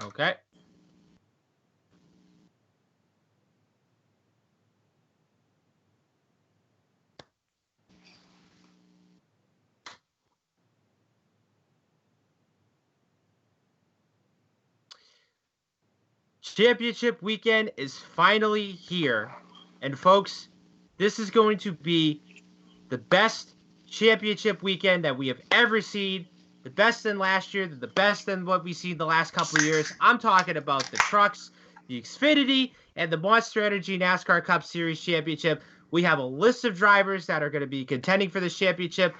Okay. Championship weekend is finally here. And folks, this is going to be the best championship weekend that we have ever seen. The best than last year, the best than what we've seen the last couple of years. I'm talking about the trucks, the Xfinity, and the Monster Energy NASCAR Cup Series Championship. We have a list of drivers that are going to be contending for this championship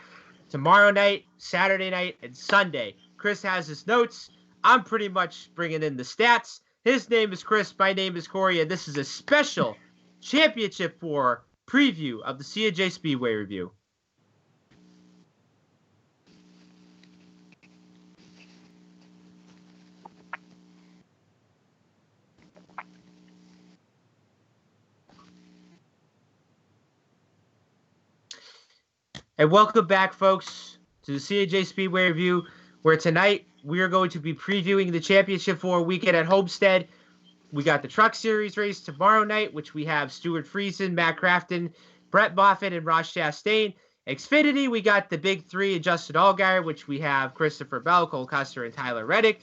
tomorrow night, Saturday night, and Sunday. Chris has his notes. I'm pretty much bringing in the stats. His name is Chris. My name is Corey, and this is a special Championship 4 preview of the C&J Speedway review. And welcome back, folks, to the C&J Speedway review, where tonight we are going to be previewing the Championship 4 weekend at Homestead. We got the Truck Series race tomorrow night, which we have Stuart Friesen, Matt Crafton, Brett Moffitt, and Ross Chastain. Xfinity, we got the big three and Justin Allgaier, which we have Christopher Bell, Cole Custer, and Tyler Reddick.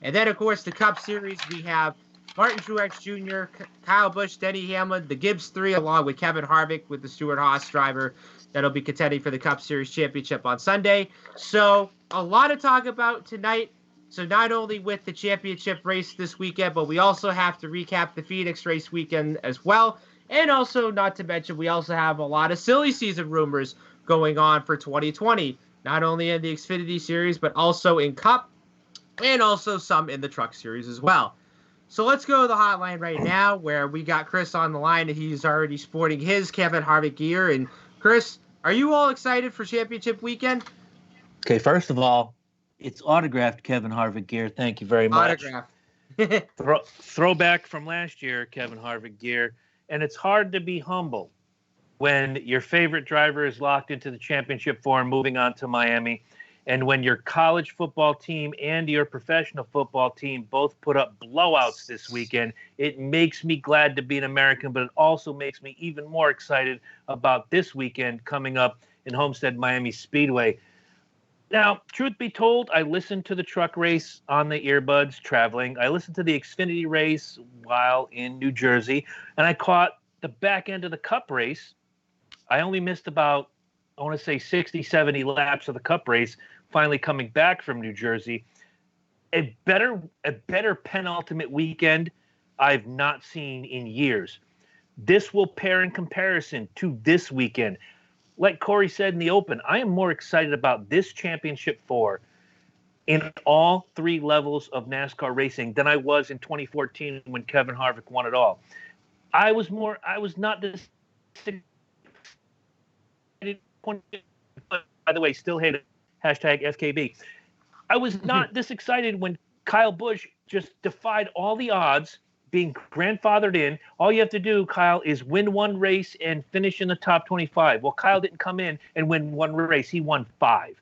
And then, of course, the Cup Series, we have Martin Truex Jr., Kyle Busch, Denny Hamlin, the Gibbs 3, along with Kevin Harvick with the Stewart Haas driver that'll be contending for the Cup Series Championship on Sunday. So a lot to talk about tonight. So not only with the championship race this weekend, but we also have to recap the Phoenix race weekend as well. And also, not to mention, we also have a lot of silly season rumors going on for 2020, not only in the Xfinity Series, but also in Cup, and also some in the Truck Series as well. So let's go to the hotline right now, where we got Chris on the line, and he's already sporting his Kevin Harvick gear. And Chris, are you all excited for championship weekend? Okay, first of all, it's autographed Kevin Harvick gear. Thank you very much. Autographed. Throwback from last year, Kevin Harvick gear. And it's hard to be humble when your favorite driver is locked into the championship 4 and moving on to Miami. And when your college football team and your professional football team both put up blowouts this weekend, it makes me glad to be an American, but it also makes me even more excited about this weekend coming up in Homestead Miami Speedway. Now, truth be told, I listened to the truck race on the earbuds traveling. I listened to the Xfinity race while in New Jersey, and I caught the back end of the Cup race. I only missed about, I want to say 60, 70 laps of the Cup race, finally coming back from New Jersey. A better penultimate weekend I've not seen in years. This will pair in comparison to this weekend. Like Corey said in the open, I am more excited about this championship 4 in all 3 levels of NASCAR racing than I was in 2014 when Kevin Harvick won it all. I was not this excited. By the way, still hate it. #FKB. I was not this excited when Kyle Busch just defied all the odds, being grandfathered in. All you have to do, Kyle, is win one race and finish in the top 25. Well, Kyle didn't come in and win one race. He won 5.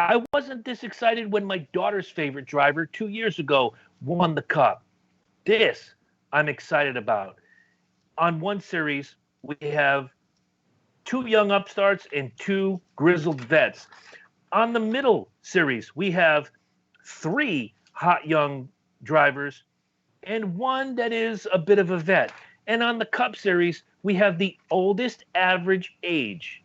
I wasn't this excited when my daughter's favorite driver 2 years ago won the Cup. This I'm excited about. On one series, we have 2 young upstarts and 2 grizzled vets. On the middle series, we have 3 hot young drivers and 1 that is a bit of a vet. And on the Cup Series, we have the oldest average age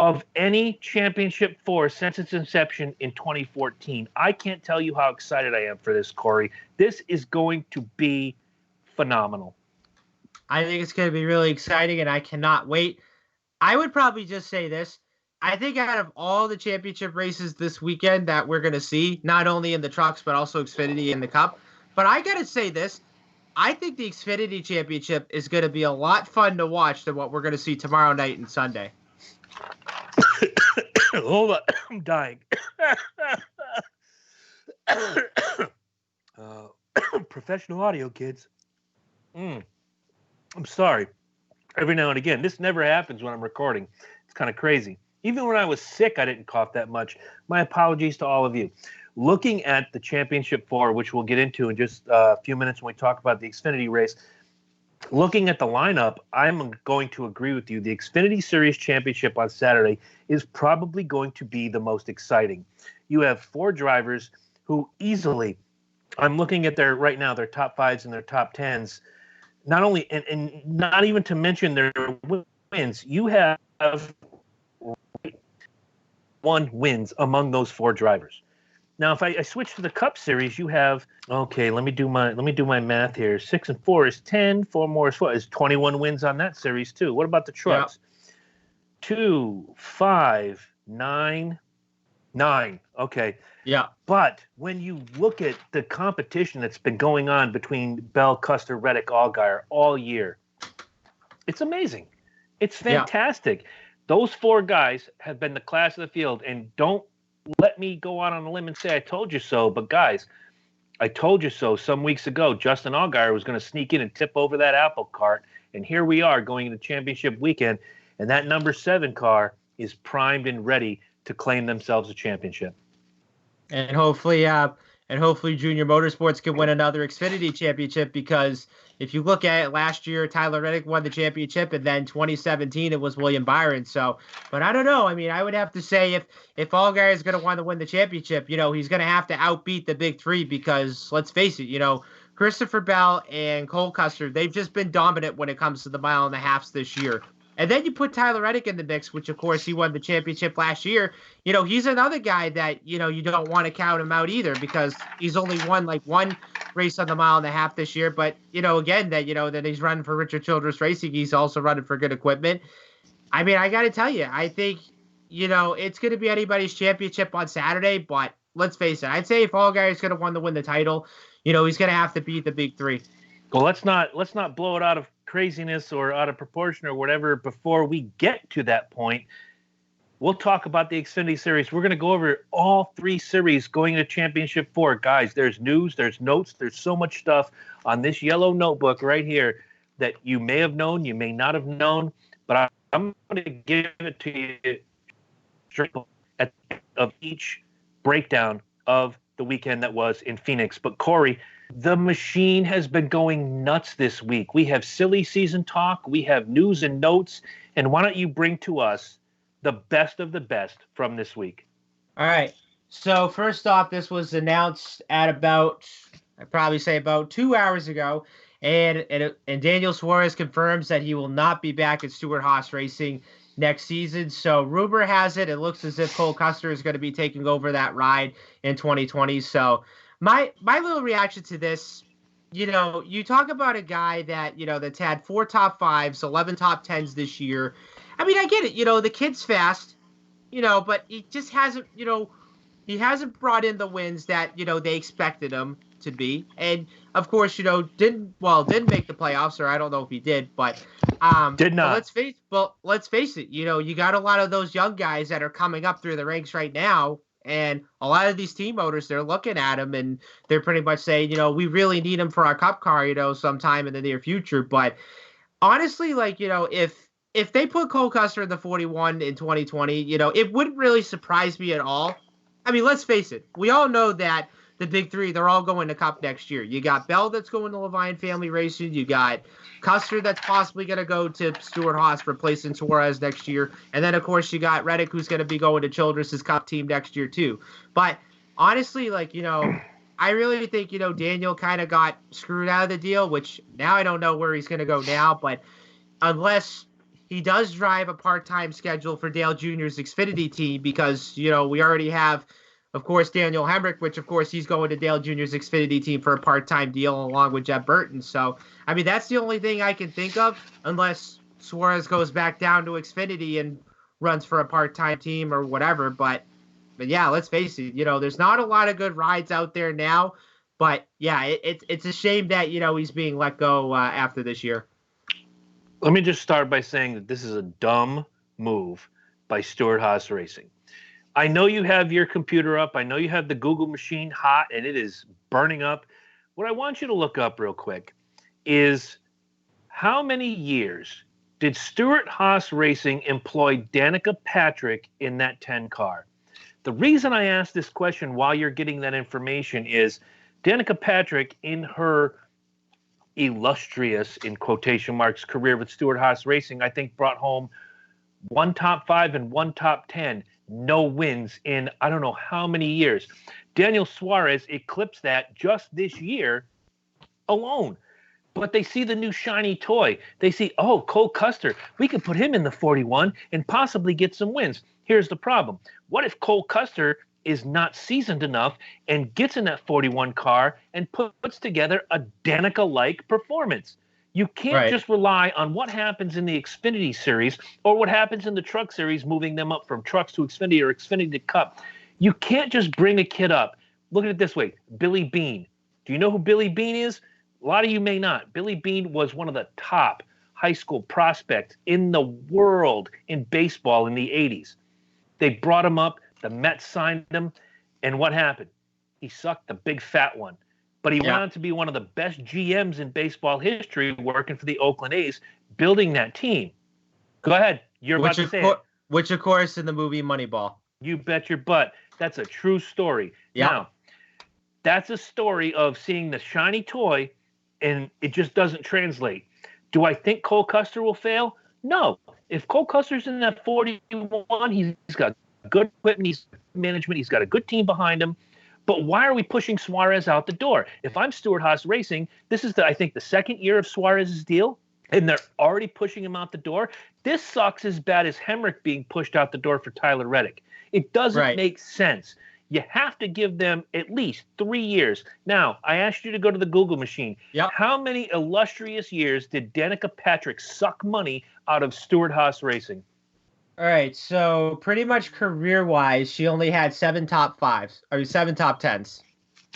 of any championship 4 since its inception in 2014. I can't tell you how excited I am for this, Corey. This is going to be phenomenal. I think it's going to be really exciting, and I cannot wait. I would probably just say this. I think out of all the championship races this weekend that we're going to see, not only in the trucks, but also Xfinity and the Cup, but I got to say this. I think the Xfinity Championship is going to be a lot fun to watch than what we're going to see tomorrow night and Sunday. Hold on. I'm dying. Professional audio, kids. I'm sorry. Every now and again. This never happens when I'm recording. It's kind of crazy. Even when I was sick, I didn't cough that much. My apologies to all of you. looking at the Championship 4, which we'll get into in just a few minutes when we talk about the Xfinity race, looking at the lineup, I'm going to agree with you. The Xfinity Series Championship on Saturday is probably going to be the most exciting. You have 4 drivers who easily, I'm looking at their top 5s and their top 10s, not only, and not even to mention their wins, you have 1 wins among those 4 drivers. Now, if I switch to the Cup Series, you have, okay, let me do my math here. 6 and 4 is 10. 4 more is 4 is 21 wins on that series too. What about the trucks? 2, 5, 9. Okay. Yeah. But when you look at the competition that's been going on between Bell, Custer, Reddick, Allgaier all year, it's amazing. It's fantastic. Yeah. Those 4 guys have been the class of the field, and don't let me go out on a limb and say I told you so, but guys, I told you so some weeks ago. Justin Allgaier was going to sneak in and tip over that apple cart, and here we are going into championship weekend, and that number 7 car is primed and ready to claim themselves a championship. And hopefully Junior Motorsports can win another Xfinity championship, because if you look at it, last year Tyler Reddick won the championship, and then 2017 it was William Byron. So, but I don't know. I mean, I would have to say if Allgaier is going to want to win the championship, he's going to have to outbeat the big 3, because let's face it, Christopher Bell and Cole Custer, they've just been dominant when it comes to the mile and a halves this year. And then you put Tyler Reddick in the mix, which, of course, he won the championship last year. He's another guy that, you don't want to count him out either, because he's only won like 1 race on the mile and a half this year. But, again, that he's running for Richard Childress Racing. He's also running for Good Equipment. I mean, I got to tell you, I think, it's going to be anybody's championship on Saturday. But let's face it, I'd say if Allgaier is going to want to win the title, he's going to have to beat the big 3. Well, let's not blow it out of craziness or out of proportion or whatever before we get to that point. We'll talk about the Xfinity Series. We're going to go over all 3 series going into Championship 4. Guys, there's news, there's notes, there's so much stuff on this yellow notebook right here that you may have known, you may not have known, but I'm going to give it to you straight at the end of each breakdown of the weekend that was in Phoenix. But Corey, the machine has been going nuts this week. We have silly season talk. We have news and notes. And why don't you bring to us the best of the best from this week? All right. So first off, this was announced at I'd probably say about 2 hours ago. And Daniel Suarez confirms that he will not be back at Stewart-Haas Racing next season. So rumor has it looks as if Cole Custer is going to be taking over that ride in 2020. So my little reaction to this, you talk about a guy that, that's had 4 top 5s, 11 top 10s this year. I mean, I get it. The kid's fast, but he just hasn't, he hasn't brought in the wins that, they expected him to be. And of course, didn't make the playoffs, or I don't know if he did, but did not. Let's face it, you got a lot of those young guys that are coming up through the ranks right now. And a lot of these team owners, they're looking at him and they're pretty much saying, we really need him for our cup car, sometime in the near future. But honestly, if they put Cole Custer in the 41 in 2020, it wouldn't really surprise me at all. I mean, let's face it. We all know that the big 3, they're all going to Cup next year. You got Bell that's going to Leavine Family Racing. You got Custer that's possibly going to go to Stewart-Haas, replacing Suarez next year. And then, of course, you got Reddick, who's going to be going to Childress's Cup team next year, too. But honestly, I really think, Daniel kind of got screwed out of the deal, which now I don't know where he's going to go now. But unless he does drive a part-time schedule for Dale Jr.'s Xfinity team, because, we already have, of course, Daniel Hemrick, which, of course, he's going to Dale Jr.'s Xfinity team for a part-time deal along with Jeff Burton. So, I mean, that's the only thing I can think of, unless Suarez goes back down to Xfinity and runs for a part-time team or whatever. But yeah, let's face it, there's not a lot of good rides out there now. But, yeah, it's a shame that, he's being let go after this year. Let me just start by saying that this is a dumb move by Stewart-Haas Racing. I know you have your computer up. I know you have the Google machine hot and it is burning up. What I want you to look up real quick is how many years did Stewart-Haas Racing employ Danica Patrick in that 10 car? The reason I ask this question while you're getting that information is Danica Patrick, in her illustrious, in quotation marks, career with Stewart-Haas Racing, I think brought home 1 top 5 and 1 top 10, no wins in I don't know how many years. Daniel Suarez eclipsed that just this year alone. But they see the new shiny toy. They see, oh, Cole Custer, we could put him in the 41 and possibly get some wins. Here's the problem. What if Cole Custer is not seasoned enough and gets in that 41 car and puts together a Danica-like performance? You can't just rely on what happens in the Xfinity Series or what happens in the Truck Series, moving them up from Trucks to Xfinity or Xfinity to Cup. You can't just bring a kid up. Look at it this way. Billy Beane. Do you know who Billy Beane is? A lot of you may not. Billy Beane was one of the top high school prospects in the world in baseball in the 80s. They brought him up. The Mets signed him. And what happened? He sucked the big fat one. But he went on to be one of the best GMs in baseball history, working for the Oakland A's, building that team. Go ahead. You're about to say it. Which, of course, in the movie Moneyball. You bet your butt. That's a true story. Yeah. Now, that's a story of seeing the shiny toy, and it just doesn't translate. Do I think Cole Custer will fail? No. If Cole Custer's in that 41, he's got good equipment, he's management, he's got a good team behind him. But why are we pushing Suarez out the door? If I'm Stewart-Haas Racing, this is, I think, the second year of Suarez's deal, and they're already pushing him out the door. This sucks as bad as Hemrick being pushed out the door for Tyler Reddick. It doesn't make sense. You have to give them at least 3 years. Now, I asked you to go to the Google machine. Yep. How many illustrious years did Danica Patrick suck money out of Stewart-Haas Racing? All right, so pretty much career-wise, she only had 7 top 5s. I mean, 7 top 10s.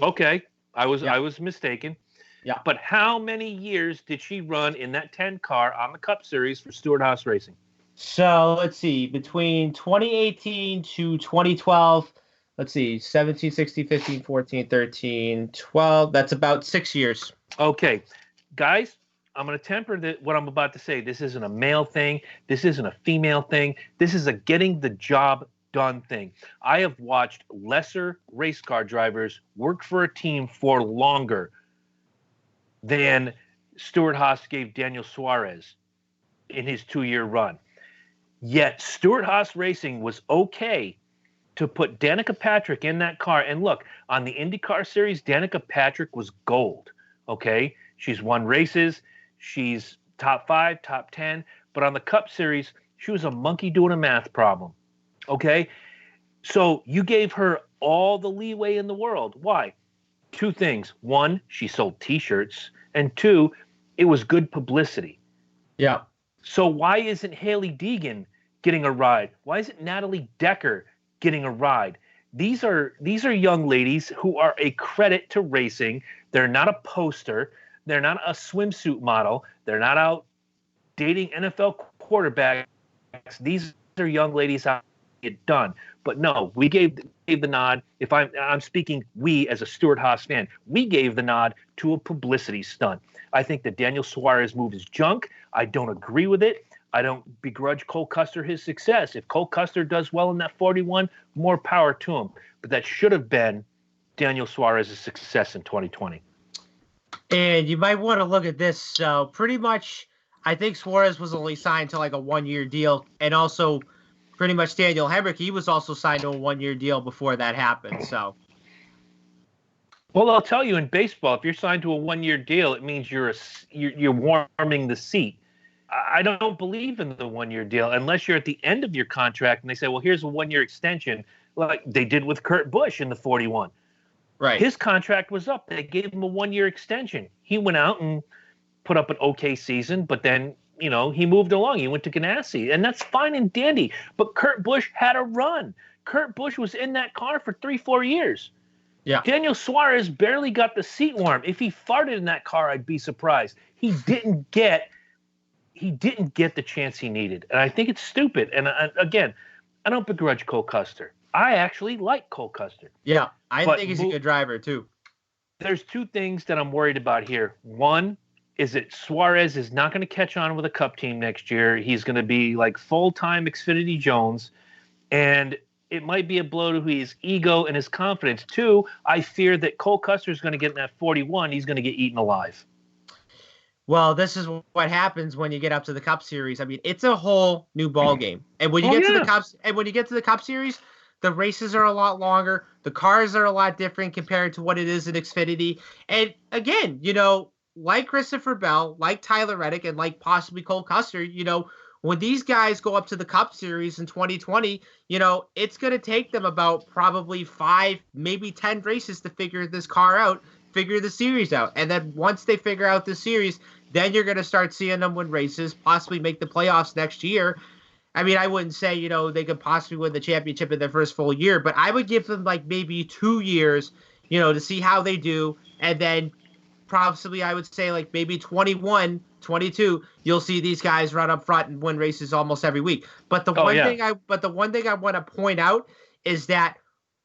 Okay, I was mistaken. Yeah. But how many years did she run in that 10 car on the Cup Series for Stewart-Haas Racing? So let's see, between 2018 to 2012, let's see, 17, 16, 15, 14, 13, 12. That's about 6 years. Okay, guys, I'm going to temper what I'm about to say. This isn't a male thing. This isn't a female thing. This is a getting the job done thing. I have watched lesser race car drivers work for a team for longer than Stewart-Haas gave Daniel Suarez in his 2-year run. Yet Stewart-Haas Racing was okay to put Danica Patrick in that car. And look, on the IndyCar Series, Danica Patrick was gold, okay? She's won races. She's top 5, top 10. But on the Cup Series, she was a monkey doing a math problem, okay? So you gave her all the leeway in the world. Why? 2 things. 1, she sold T-shirts. And 2, it was good publicity. Yeah. So why isn't Haley Deegan getting a ride? Why isn't Natalie Decker getting a ride? These are young ladies who are a credit to racing. They're not a poster. They're not a swimsuit model. They're not out dating NFL quarterbacks. These are young ladies out to get done. But no, we gave the nod. If I'm speaking we as a Stewart-Haas fan, we gave the nod to a publicity stunt. I think the Daniel Suarez move is junk. I don't agree with it. I don't begrudge Cole Custer his success. If Cole Custer does well in that 41, more power to him. But that should have been Daniel Suarez's success in 2020. And you might want to look at this. So pretty much, I think Suarez was only signed to like a 1-year deal. And also pretty much Daniel Hemrick, he was also signed to a 1-year deal before that happened. So. Well, I'll tell you, in baseball, if you're signed to a 1-year deal, it means you're warming the seat. I don't believe in the 1-year deal unless you're at the end of your contract and they say, well, here's a 1-year extension, like they did with Kurt Busch in the 41. Right. His contract was up. They gave him a 1-year extension. He went out and put up an okay season, but then, he moved along. He went to Ganassi, and that's fine and dandy. But Kurt Busch had a run. Kurt Busch was in that car for 3-4 years. Yeah. Daniel Suarez barely got the seat warm. If he farted in that car, I'd be surprised. He didn't get the chance he needed. And I think it's stupid. And again, I don't begrudge Cole Custer. I actually like Cole Custer. Yeah, I think he's a good driver too. There's 2 things that I'm worried about here. One is that Suarez is not going to catch on with a Cup team next year. He's going to be like full-time Xfinity Jones. And it might be a blow to his ego and his confidence. 2, I fear that Cole Custer is going to get in that 41. He's going to get eaten alive. Well, this is what happens when you get up to the Cup Series. I mean, it's a whole new ball game. And when you get to the Cup Series, the races are a lot longer. The cars are a lot different compared to what it is in Xfinity. And again, like Christopher Bell, like Tyler Reddick, and like possibly Cole Custer, when these guys go up to the Cup Series in 2020, it's going to take them about probably 5, maybe 10 races to figure this car out, figure the series out. And then once they figure out the series, then you're going to start seeing them win races, possibly make the playoffs next year. I mean, I wouldn't say, they could possibly win the championship in their first full year, but I would give them like maybe 2 years, to see how they do. And then possibly I would say like maybe 21, 22, you'll see these guys run up front and win races almost every week. But the one thing I want to point out is that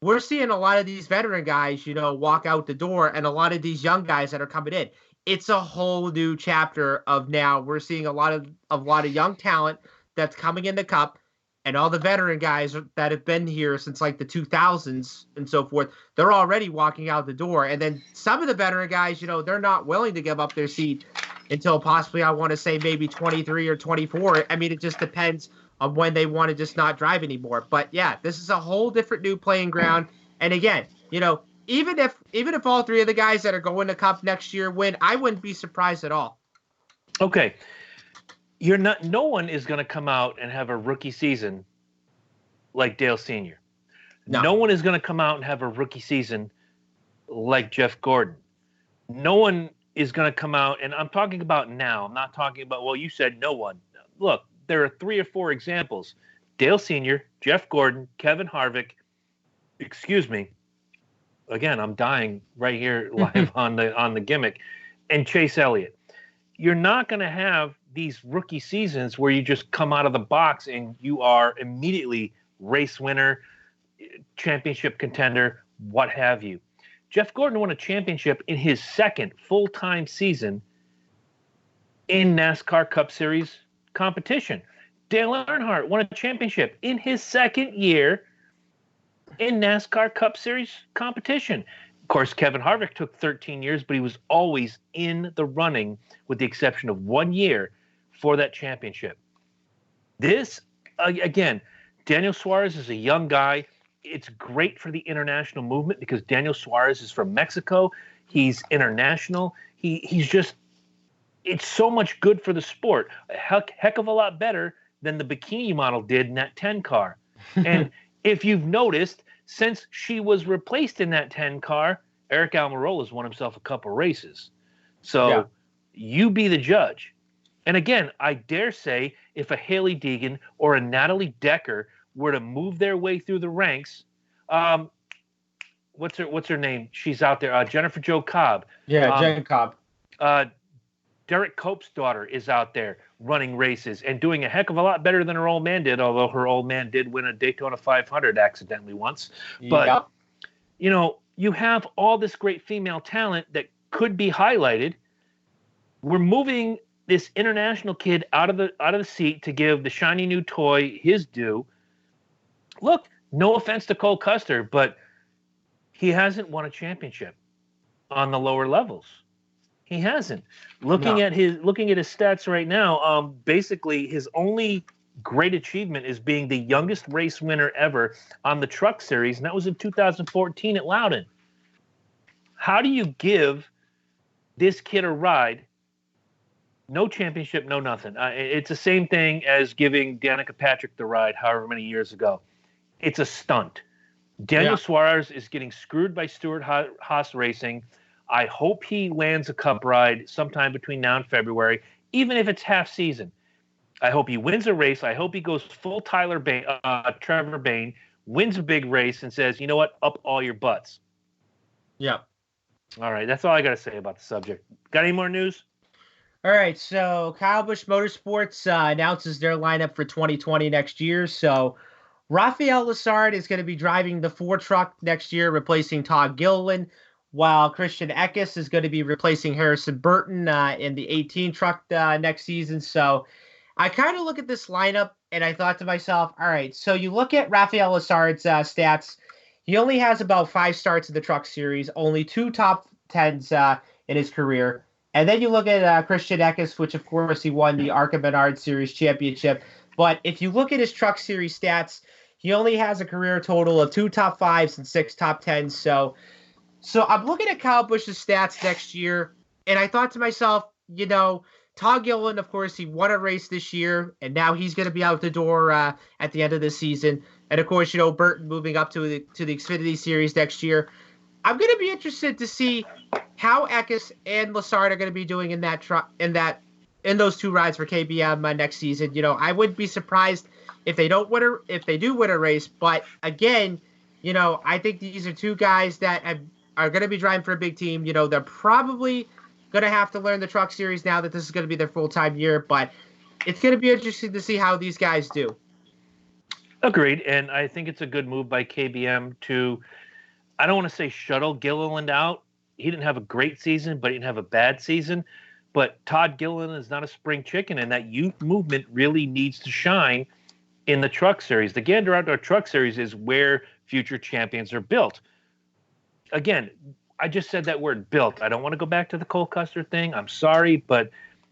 we're seeing a lot of these veteran guys, walk out the door, and a lot of these young guys that are coming in. It's a whole new chapter of now. We're seeing a lot of young talent that's coming in the Cup, and all the veteran guys that have been here since like the 2000s and so forth, they're already walking out the door. And then some of the veteran guys, they're not willing to give up their seat until possibly, I want to say maybe 23 or 24. I mean, it just depends on when they want to just not drive anymore. But yeah, this is a whole different new playing ground. And again, even if all 3 of the guys that are going to Cup next year win, I wouldn't be surprised at all. Okay. No one is going to come out and have a rookie season like Dale Sr. No one is going to come out and have a rookie season like Jeff Gordon. No one is going to come out, and I'm talking about now. I'm not talking about, well, you said no one. Look, there are 3 or 4 examples. Dale Sr., Jeff Gordon, Kevin Harvick, excuse me. Again, I'm dying right here live on the gimmick, and Chase Elliott. You're not going to have these rookie seasons where you just come out of the box and you are immediately race winner, championship contender, what have you. Jeff Gordon won a championship in his second full-time season in NASCAR Cup Series competition. Dale Earnhardt won a championship in his second year in NASCAR Cup Series competition. Of course, Kevin Harvick took 13 years, but he was always in the running with the exception of 1 year for that championship. This, again, Daniel Suarez is a young guy. It's great for the international movement because Daniel Suarez is from Mexico. He's international. He's just, it's so much good for the sport. A heck of a lot better than the bikini model did in that 10 car. And if you've noticed, since she was replaced in that 10 car, Eric Almirola has won himself a couple races. So you be the judge. And again, I dare say if a Haley Deegan or a Natalie Decker were to move their way through the ranks, what's her name? She's out there. Jennifer Jo Cobb. Yeah, Jen Cobb. Derek Cope's daughter is out there running races and doing a heck of a lot better than her old man did, although her old man did win a Daytona 500 accidentally once. But, you have all this great female talent that could be highlighted. We're moving this international kid out of the seat to give the shiny new toy his due. Look, no offense to Cole Custer, but he hasn't won a championship on the lower levels. He hasn't. Looking at his stats right now, basically his only great achievement is being the youngest race winner ever on the Truck Series, and that was in 2014 at Loudon. How do you give this kid a ride? No championship, no nothing. It's the same thing as giving Danica Patrick the ride however many years ago. It's a stunt. Daniel Suarez is getting screwed by Stuart Haas Racing. I hope he lands a Cup ride sometime between now and February, even if it's half season. I hope he wins a race. I hope he goes full Trevor Bayne, wins a big race, and says, you know what, up all your butts. Yeah. All right, that's all I got to say about the subject. Got any more news? All right, so Kyle Busch Motorsports announces their lineup for 2020 next year. So Rafael Lessard is going to be driving the 4 truck next year, replacing Todd Gilliland, while Christian Eckes is going to be replacing Harrison Burton in the 18 truck next season. So I kind of look at this lineup and I thought to myself, all right, so you look at Rafael Lessard's stats. He only has about 5 starts in the Truck Series, only 2 top tens in his career. And then you look at Christian Eckes, which of course he won the ARCA Menard Series championship. But if you look at his Truck Series stats, he only has a career total of 2 top 5s and 6 top 10s. So I'm looking at Kyle Busch's stats next year, and I thought to myself, Todd Gilliland, of course, he won a race this year, and now he's going to be out the door at the end of the season. And of course, Burton moving up to the Xfinity Series next year. I'm going to be interested to see how Eckes and Lessard are going to be doing in those 2 rides for KBM next season. I wouldn't be surprised if they do win a race, but again, I think these are 2 guys that are going to be driving for a big team. They're probably going to have to learn the Truck Series now that this is going to be their full-time year, but it's going to be interesting to see how these guys do. Agreed, and I think it's a good move by KBM to, I don't want to say shuttle Gilliland out. He didn't have a great season, but he didn't have a bad season. But Todd Gilliland is not a spring chicken, and that youth movement really needs to shine in the Truck Series. The Gander Outdoor Truck Series is where future champions are built. Again, I just said that word, built. I don't want to go back to the Cole Custer thing. I'm sorry, but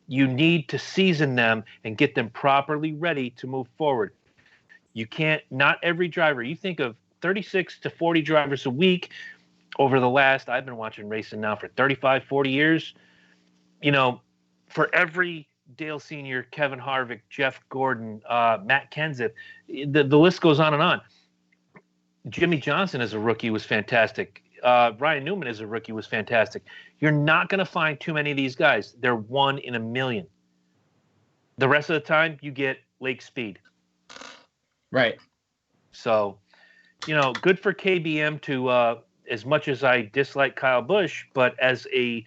you need to season them and get them properly ready to move forward. You can't, not every driver, you think of 36 to 40 drivers a week over the last, I've been watching racing now for 35, 40 years. For every Dale Sr., Kevin Harvick, Jeff Gordon, Matt Kenseth, the list goes on and on. Jimmy Johnson as a rookie was fantastic. Ryan Newman as a rookie was fantastic. You're not going to find too many of these guys. They're 1 in a million. The rest of the time, you get Lake Speed. Right. So, good for KBM to, as much as I dislike Kyle Busch, but as a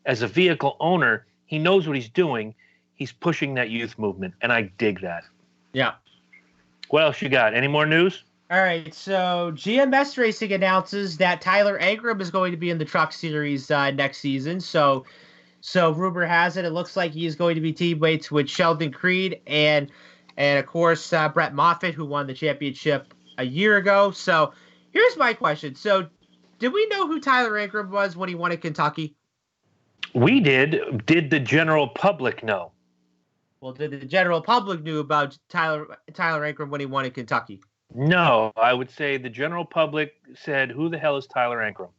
vehicle owner, he knows what he's doing. He's pushing that youth movement, and I dig that. Yeah. What else you got? Any more news? All right, so GMS Racing announces that Tyler Ankrum is going to be in the Truck Series next season. So rumor has it looks like he is going to be teammates with Sheldon Creed and of course Brett Moffitt, who won the championship a year ago. So here's my question: so did we know who Tyler Ankrum was when he won at Kentucky? We did. Did the general public know? Well, did the general public knew about Tyler Ankrum when he won at Kentucky? No, I would say the general public said, who the hell is Tyler Ankrum?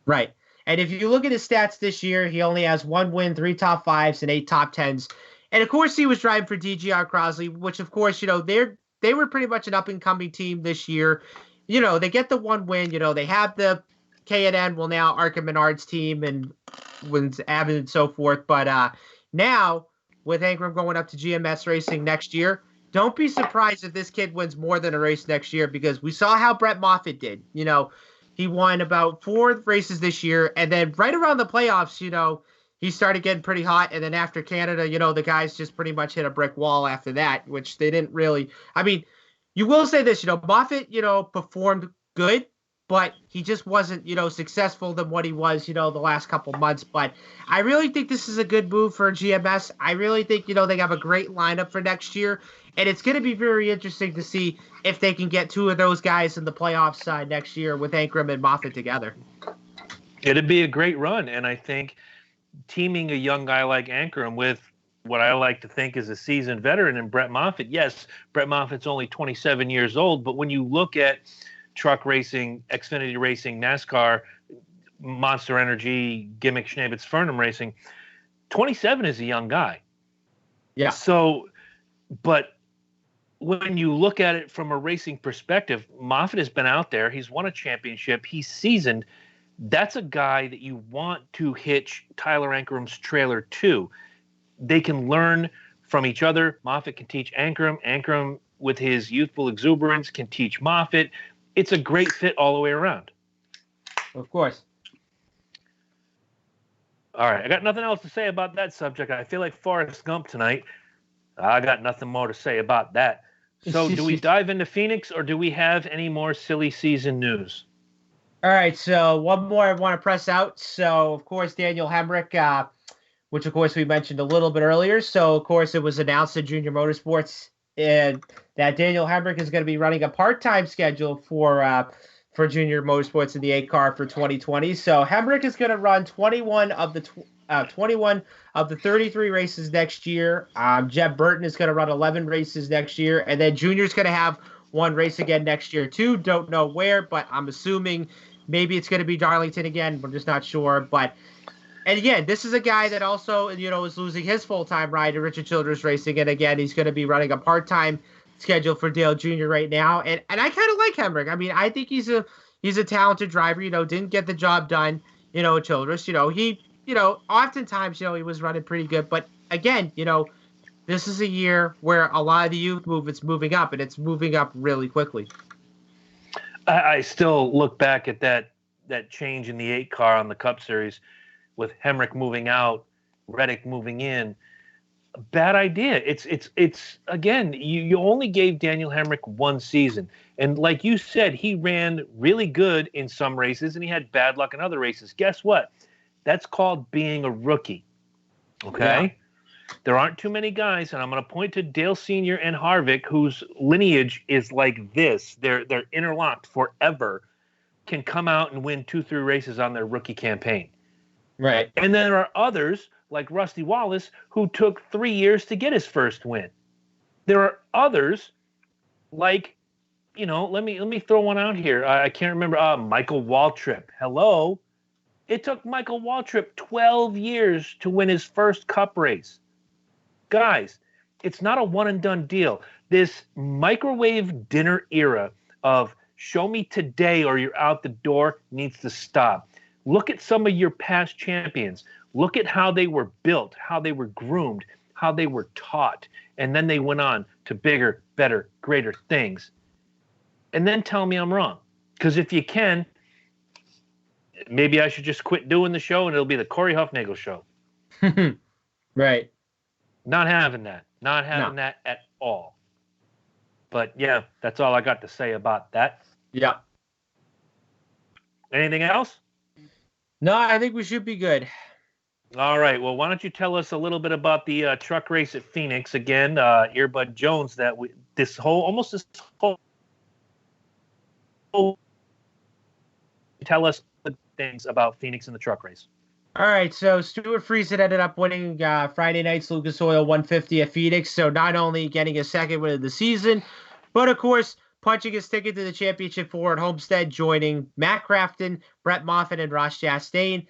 Right. And if you look at his stats this year, he only has 1 win, 3 top 5s, and 8 top 10s. And of course, he was driving for DGR Crosley, which of course, they were pretty much an up-and-coming team this year. They get the 1 win. They have the K&N, well, now ARCA Menards team and wins Abbott and so forth. But now, with Ankrum going up to GMS Racing next year, don't be surprised if this kid wins more than a race next year, because we saw how Brett Moffitt did. He won about 4 races this year, and then right around the playoffs, he started getting pretty hot, and then after Canada, the guys just pretty much hit a brick wall after that, which they didn't really. I mean, you will say this, Moffitt, performed good, but he just wasn't, successful than what he was, the last couple months. But I really think this is a good move for GMS. I really think, they have a great lineup for next year. And it's going to be very interesting to see if they can get 2 of those guys in the playoffs next year with Ankrum and Moffitt together. It'd be a great run. And I think teaming a young guy like Ankrum with what I like to think is a seasoned veteran in Brett Moffitt. Yes, Brett Moffitt's only 27 years old, but when you look at truck racing, Xfinity racing, NASCAR, Monster Energy, Gimmick Schneebitz, Fernham racing, 27 is a young guy. Yeah. So, but when you look at it from a racing perspective, Moffitt has been out there. He's won a championship. He's seasoned. That's a guy that you want to hitch Tyler Ankrum's trailer to. They can learn from each other. Moffitt can teach Ankrum. Ankrum, with his youthful exuberance, can teach Moffitt. It's a great fit all the way around. Of course. All right. I got nothing else to say about that subject. I feel like Forrest Gump tonight. I got nothing more to say about that. So do we dive into Phoenix, or do we have any more silly season news? All right. So one more I want to press out. So, of course, Daniel Hemrick which of course we mentioned a little bit earlier. So of course it was announced at Junior Motorsports and that Daniel Hemrick is going to be running a part-time schedule for Junior Motorsports in the 8 car for 2020. So Hemrick is going to run 21 of the 33 races next year. Jeb Burton is going to run 11 races next year, and then Junior's going to have one race again next year too. Don't know where, but I'm assuming maybe it's going to be Darlington again. We're just not sure, but. And again, this is a guy that also, is losing his full-time ride to Richard Childress Racing. And again, he's going to be running a part-time schedule for Dale Jr. right now. And I kind of like Hemrick. I mean, I think he's a talented driver, didn't get the job done, at Childress. Oftentimes, he was running pretty good. But again, this is a year where a lot of the youth movement's moving up, and it's moving up really quickly. I still look back at that change in the 8 car on the Cup Series, with Hemrick moving out, Reddick moving in. Bad idea. It's again, you only gave Daniel Hemrick one season. And like you said, he ran really good in some races and he had bad luck in other races. Guess what? That's called being a rookie. Okay? Yeah. There aren't too many guys, and I'm going to point to Dale Sr. and Harvick, whose lineage is like this. They're interlocked forever, can come out and win 2-3 races on their rookie campaign. Right. And then there are others like Rusty Wallace who took 3 years to get his first win. There are others like, let me throw one out here. I can't remember. Michael Waltrip. Hello. It took Michael Waltrip 12 years to win his first Cup race. Guys, it's not a one and done deal. This microwave dinner era of show me today or you're out the door needs to stop. Look at some of your past champions. Look at how they were built, how they were groomed, how they were taught. And then they went on to bigger, better, greater things. And then tell me I'm wrong. Because if you can, maybe I should just quit doing the show and it'll be the Corey Huffnagel show. Right. Not having that. Not having that at all. But yeah, that's all I got to say about that. Yeah. Anything else? No, I think we should be good. All right. Well, why don't you tell us a little bit about the truck race at Phoenix again, Earbud Jones? This whole tell us the things about Phoenix and the truck race. All right. So Stuart Friesen ended up winning Friday night's Lucas Oil 150 at Phoenix. So not only getting his second win of the season, but of course, punching his ticket to the championship 4 at Homestead, joining Matt Crafton, Brett Moffitt, and Ross Chastain.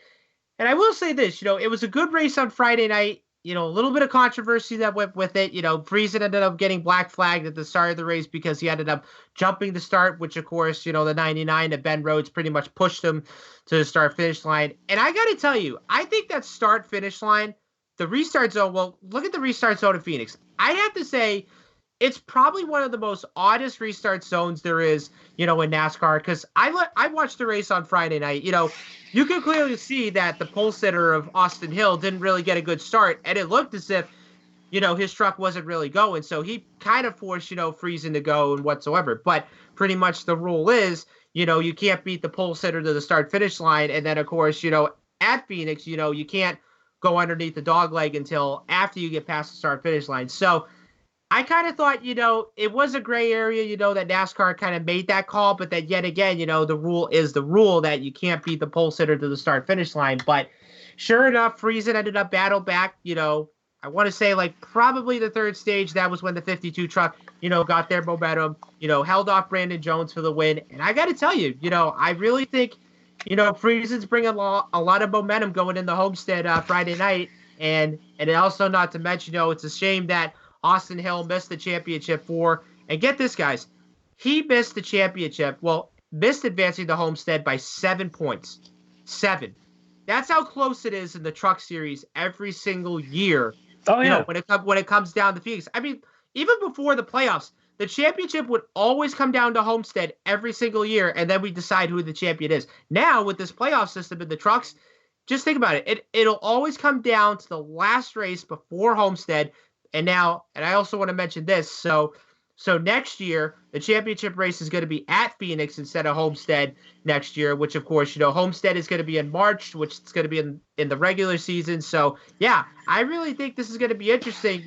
And I will say this, it was a good race on Friday night. A little bit of controversy that went with it. Friesen ended up getting black flagged at the start of the race because he ended up jumping the start, which, of course, the 99 at Ben Rhodes pretty much pushed him to the start-finish line. And I got to tell you, I think that start-finish line, the restart zone, well, look at the restart zone at Phoenix. I'd have to say it's probably one of the most oddest restart zones there is, in NASCAR. Because I watched the race on Friday night. You can clearly see that the pole sitter of Austin Hill didn't really get a good start, and it looked as if, his truck wasn't really going. So he kind of forced, Friesen to go and whatsoever. But pretty much the rule is, you can't beat the pole sitter to the start-finish line. And then, of course, at Phoenix, you can't go underneath the dog leg until after you get past the start-finish line. So I kind of thought, it was a gray area, that NASCAR kind of made that call, but that yet again, the rule is the rule that you can't beat the pole sitter to the start-finish line. But sure enough, Friesen ended up battle back, I want to say like probably the third stage. That was when the 52 truck, got their momentum, held off Brandon Jones for the win. And I got to tell you, I really think, Friesen's bringing a lot of momentum going in the Homestead Friday night. And also not to mention, it's a shame that Austin Hill missed the championship 4. And get this, guys. He missed the championship. Well, missed advancing the Homestead by 7 points. 7. That's how close it is in the Truck Series every single year. Oh, yeah. When it comes down to Phoenix. I mean, even before the playoffs, the championship would always come down to Homestead every single year, and then we decide who the champion is. Now, with this playoff system in the trucks, just think about it. It'll always come down to the last race before Homestead. And I also want to mention this. So next year, the championship race is going to be at Phoenix instead of Homestead next year, which, of course, Homestead is going to be in March, which is going to be in the regular season. So, yeah, I really think this is going to be interesting,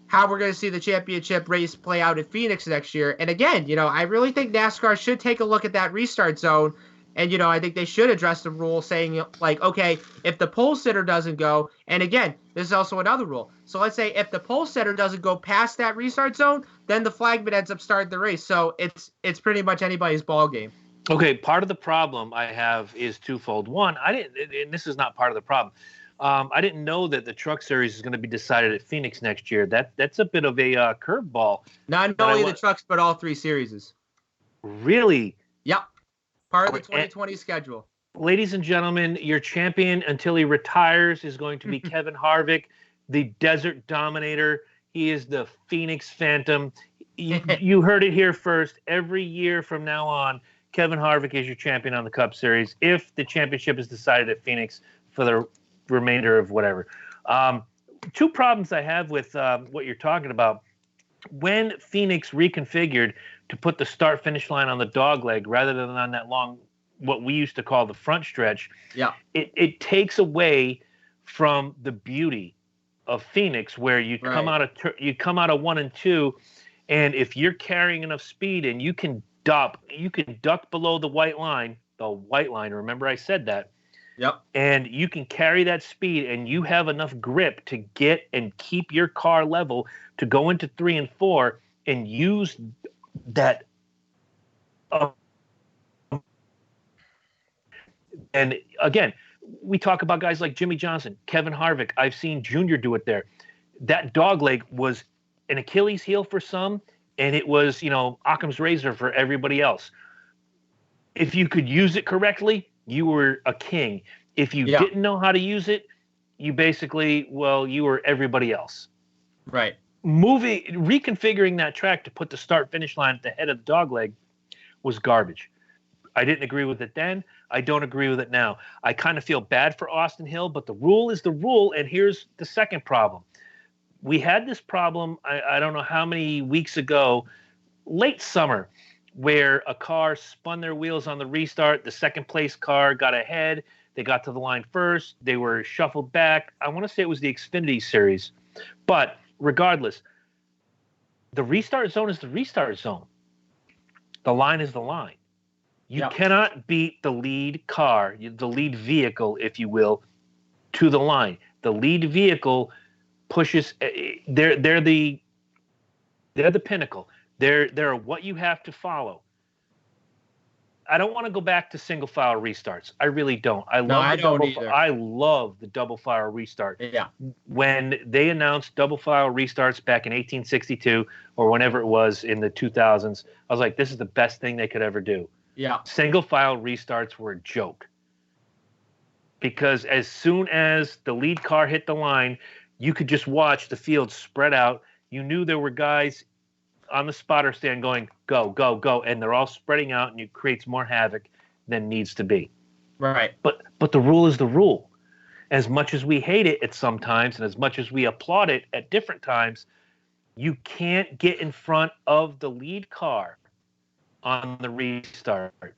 how we're going to see the championship race play out in Phoenix next year. And again, I really think NASCAR should take a look at that restart zone. And, I think they should address the rule saying, like, okay, if the pole sitter doesn't go, and again, there's also another rule. So let's say if the pole sitter doesn't go past that restart zone, then the flagman ends up starting the race. So it's pretty much anybody's ball game. Okay, part of the problem I have is twofold. One, and this is not part of the problem. I didn't know that the Truck Series is going to be decided at Phoenix next year. That's a bit of a curveball. Not only the trucks, but all three series. Really? Yep. Part of the 2020 schedule. Ladies and gentlemen, your champion until he retires is going to be Kevin Harvick, the Desert Dominator. He is the Phoenix Phantom. You heard it here first. Every year from now on, Kevin Harvick is your champion on the Cup Series if the championship is decided at Phoenix for the remainder of whatever. Two problems I have with what you're talking about. When Phoenix reconfigured to put the start-finish line on the dogleg rather than on that long, what we used to call the front stretch, it takes away from the beauty of Phoenix, where you come out of 1 and 2, and if you're carrying enough speed and you can duck below the white line. Remember I said that. Yep. And you can carry that speed, and you have enough grip to get and keep your car level to go into 3 and 4 and use that. And again, we talk about guys like Jimmy Johnson, Kevin Harvick. I've seen Junior do it there. That dogleg was an Achilles heel for some, and it was, Occam's razor for everybody else. If you could use it correctly, you were a king. If you didn't know how to use it, you basically, you were everybody else. Right. Reconfiguring that track to put the start-finish line at the head of the dogleg was garbage. I didn't agree with it then. I don't agree with it now. I kind of feel bad for Austin Hill, but the rule is the rule, and here's the second problem. We had this problem, I don't know how many weeks ago, late summer, where a car spun their wheels on the restart. The second-place car got ahead. They got to the line first. They were shuffled back. I want to say it was the Xfinity Series. But regardless, the restart zone is the restart zone. The line is the line. You cannot beat the lead car, the lead vehicle, if you will, to the line. The lead vehicle pushes. They're the pinnacle. They're what you have to follow. I don't want to go back to single file restarts. I really don't. I love the double file restart. Yeah. When they announced double file restarts back in 1862 or whenever it was in the 2000s, I was like, this is the best thing they could ever do. Yeah. Single file restarts were a joke. Because as soon as the lead car hit the line, you could just watch the field spread out. You knew there were guys on the spotter stand going, go, go, go, and they're all spreading out, and it creates more havoc than needs to be. Right. But the rule is the rule. As much as we hate it at some times, and as much as we applaud it at different times, you can't get in front of the lead car on the restart.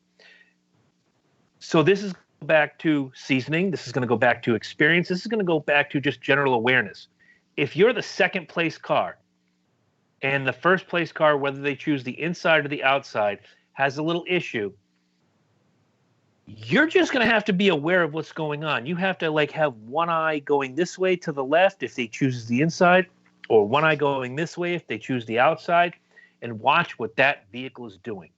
So this is back to seasoning. This is going to go back to experience. This is going to go back to just general awareness. If you're the second place car, and the first place car, whether they choose the inside or the outside, has a little issue, you're just going to have to be aware of what's going on. You have to have one eye going this way to the left if they choose the inside, or one eye going this way if they choose the outside, and watch what that vehicle is doing.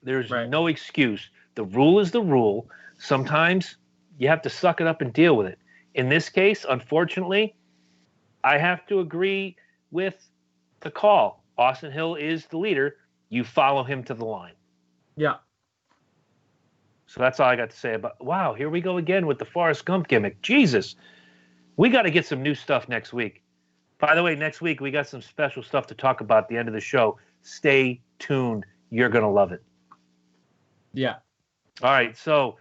There's no excuse. The rule is the rule. Sometimes you have to suck it up and deal with it. In this case, unfortunately, I have to agree with the call. Austin Hill is the leader. You follow him to the line. Yeah. So that's all I got to say about. Wow, here we go again with the Forrest Gump gimmick. Jesus, we got to get some new stuff next week. By the way, next week we got some special stuff to talk about at the end of the show. Stay tuned. You're gonna love it. Yeah. All right, so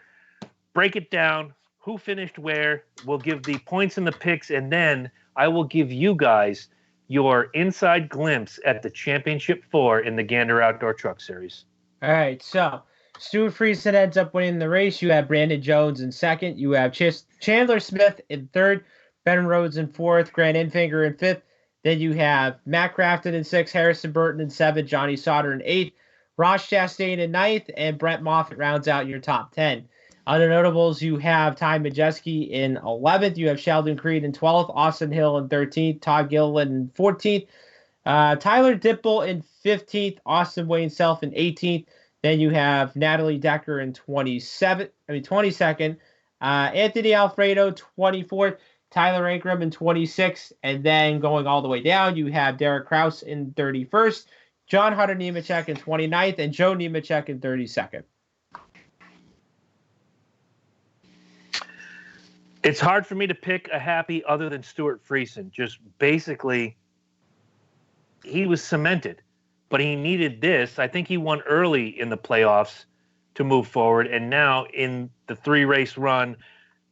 break it down. Who finished where? We'll give the points and the picks, and then I will give you guys your inside glimpse at the Championship 4 in the Gander Outdoor Truck Series. All right, so Stuart Friesen ends up winning the race. You have Brandon Jones in second. You have Chandler Smith in third. Ben Rhodes in fourth. Grant Enfinger in fifth. Then you have Matt Crafton in sixth. Harrison Burton in seventh. Johnny Sauter in eighth. Ross Chastain in ninth. And Brent Moffitt rounds out your top 10. Other notables, you have Ty Majeski in 11th. You have Sheldon Creed in 12th. Austin Hill in 13th. Todd Gilliland in 14th. Tyler Dipple in 15th. Austin Wayne Self in 18th. Then you have Natalie Decker in 22nd. Anthony Alfredo, 24th. Tyler Ankrum in 26th. And then going all the way down, you have Derek Kraus in 31st. John Hunter Nemechek in 29th. And Joe Nemechek in 32nd. It's hard for me to pick a happy other than Stuart Friesen. Just basically, he was cemented, but he needed this. I think he won early in the playoffs to move forward, and now in the 3-race run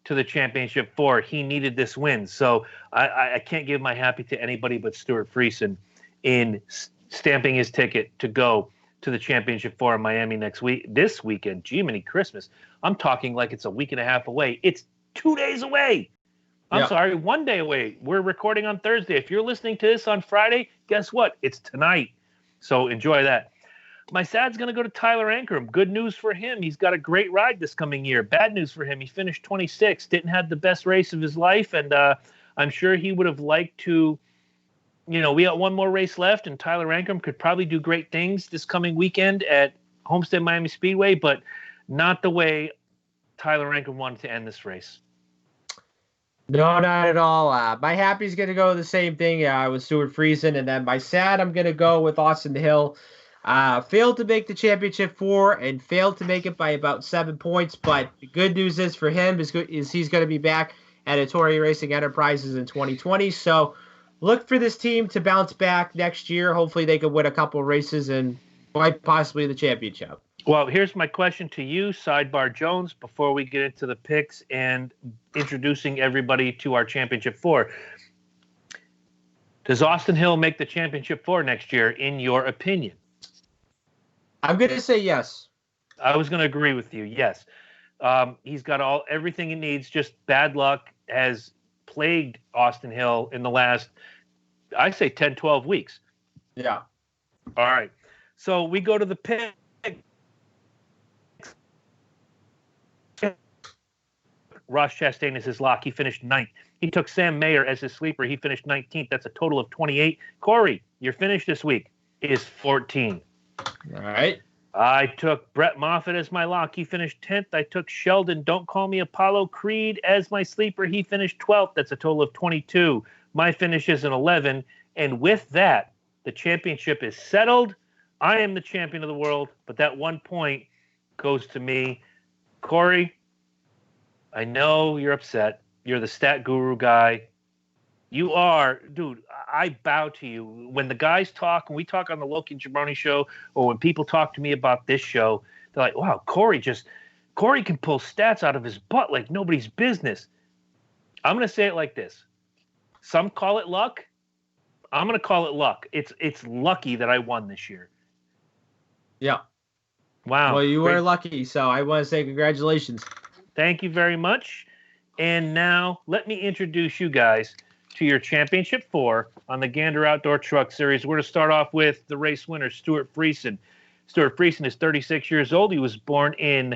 to the Championship 4, he needed this win. So I can't give my happy to anybody but Stuart Friesen in stamping his ticket to go to the Championship 4 in Miami this weekend. Jiminy Christmas. I'm talking like it's a week and a half away. It's 2 days away. I'm sorry, 1 day away. We're recording on Thursday. If you're listening to this on Friday, guess what? It's tonight. So enjoy that. My sad's going to go to Tyler Ankrum. Good news for him. He's got a great ride this coming year. Bad news for him. He finished 26th, didn't have the best race of his life, and I'm sure he would have liked to, we got one more race left, and Tyler Ankrum could probably do great things this coming weekend at Homestead Miami Speedway, but not the way Tyler Ankrum wanted to end this race. No, not at all. My happy's going to go the same thing with Stuart Friesen. And then my sad, I'm going to go with Austin Hill. Failed to make the Championship 4 and failed to make it by about 7 points. But the good news is for him is he's going to be back at Ettore Racing Enterprises in 2020. So look for this team to bounce back next year. Hopefully they can win a couple of races and quite possibly the championship. Well, here's my question to you, Sidebar Jones, before we get into the picks and introducing everybody to our Championship 4. Does Austin Hill make the Championship 4 next year, in your opinion? I'm going to say yes. I was going to agree with you, yes. He's got everything he needs, just bad luck has plagued Austin Hill in the last, I say 10, 12 weeks. Yeah. All right. So we go to the pick. Ross Chastain is his lock. He finished 9th. He took Sam Mayer as his sleeper. He finished 19th. That's a total of 28. Corey, your finish this week is 14. All right. I took Brett Moffitt as my lock. He finished 10th. I took Sheldon, Don't Call Me Apollo Creed, as my sleeper. He finished 12th. That's a total of 22. My finish is an 11. And with that, the championship is settled. I am the champion of the world, but that 1 point goes to me. Corey, I know you're upset. You're the stat guru guy. You are, dude, I bow to you. When the guys talk, when we talk on the Loki and Jabroni show, or when people talk to me about this show, they're like, wow, Corey can pull stats out of his butt like nobody's business. I'm going to say it like this. Some call it luck. I'm going to call it luck. It's lucky that I won this year. Yeah. Wow. Well, you were lucky, so I want to say congratulations. Thank you very much. And now let me introduce you guys to your Championship 4 on the Gander Outdoor Truck Series. We're going to start off with the race winner, Stuart Friesen. Stuart Friesen is 36 years old. He was born in,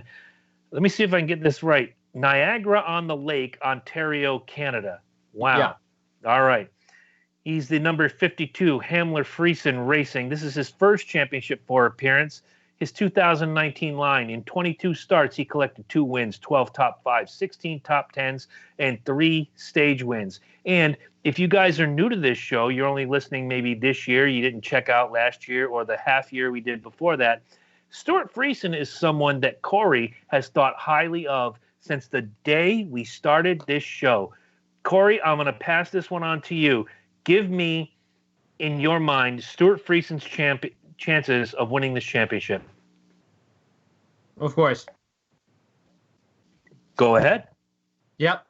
let me see if I can get this right, Niagara-on-the-Lake, Ontario, Canada. Wow. Yeah. All right. He's the number 52 Hamler Friesen Racing. This is his first Championship 4 appearance. His 2019 line, in 22 starts, he collected 2 wins, 12 top 5s, 16 top 10s, and 3 stage wins. And if you guys are new to this show, you're only listening maybe this year, you didn't check out last year or the half year we did before that, Stuart Friesen is someone that Corey has thought highly of since the day we started this show. Corey, I'm going to pass this one on to you. Give me, in your mind, Stuart Friesen's chances of winning this championship. Of course. Go ahead. Yep.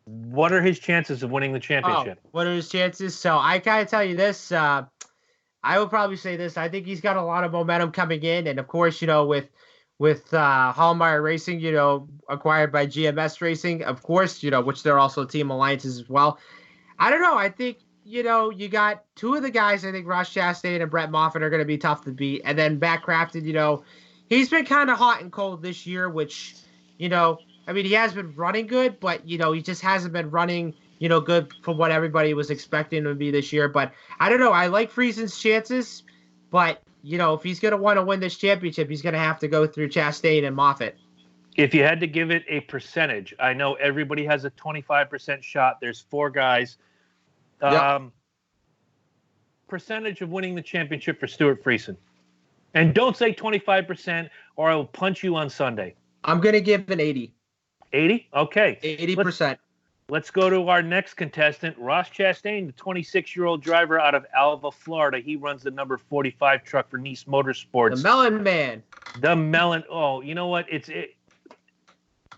What are his chances of winning the championship? What are his chances? So I gotta tell you this. I would probably say this. I think he's got a lot of momentum coming in, and of course, with Hallmeyer Racing, acquired by GMS Racing, of course, which they're also team alliances as well. I don't know. I think you got two of the guys. I think Ross Chastain and Brett Moffitt are going to be tough to beat, and then Matt Crafton. He's been kind of hot and cold this year, which he has been running good, but he just hasn't been running good for what everybody was expecting him to be this year. But I don't know. I like Friesen's chances, but if he's going to want to win this championship, he's going to have to go through Chastain and Moffitt. If you had to give it a percentage, I know everybody has a 25% shot. There's 4 guys. Yep. Percentage of winning the championship for Stuart Friesen. And don't say 25% or I will punch you on Sunday. I'm going to give an 80. 80? Okay. 80%. Let's go to our next contestant, Ross Chastain, the 26-year-old driver out of Alva, Florida. He runs the number 45 truck for Nice Motorsports. The Melon Man. The Melon. Oh, you know what?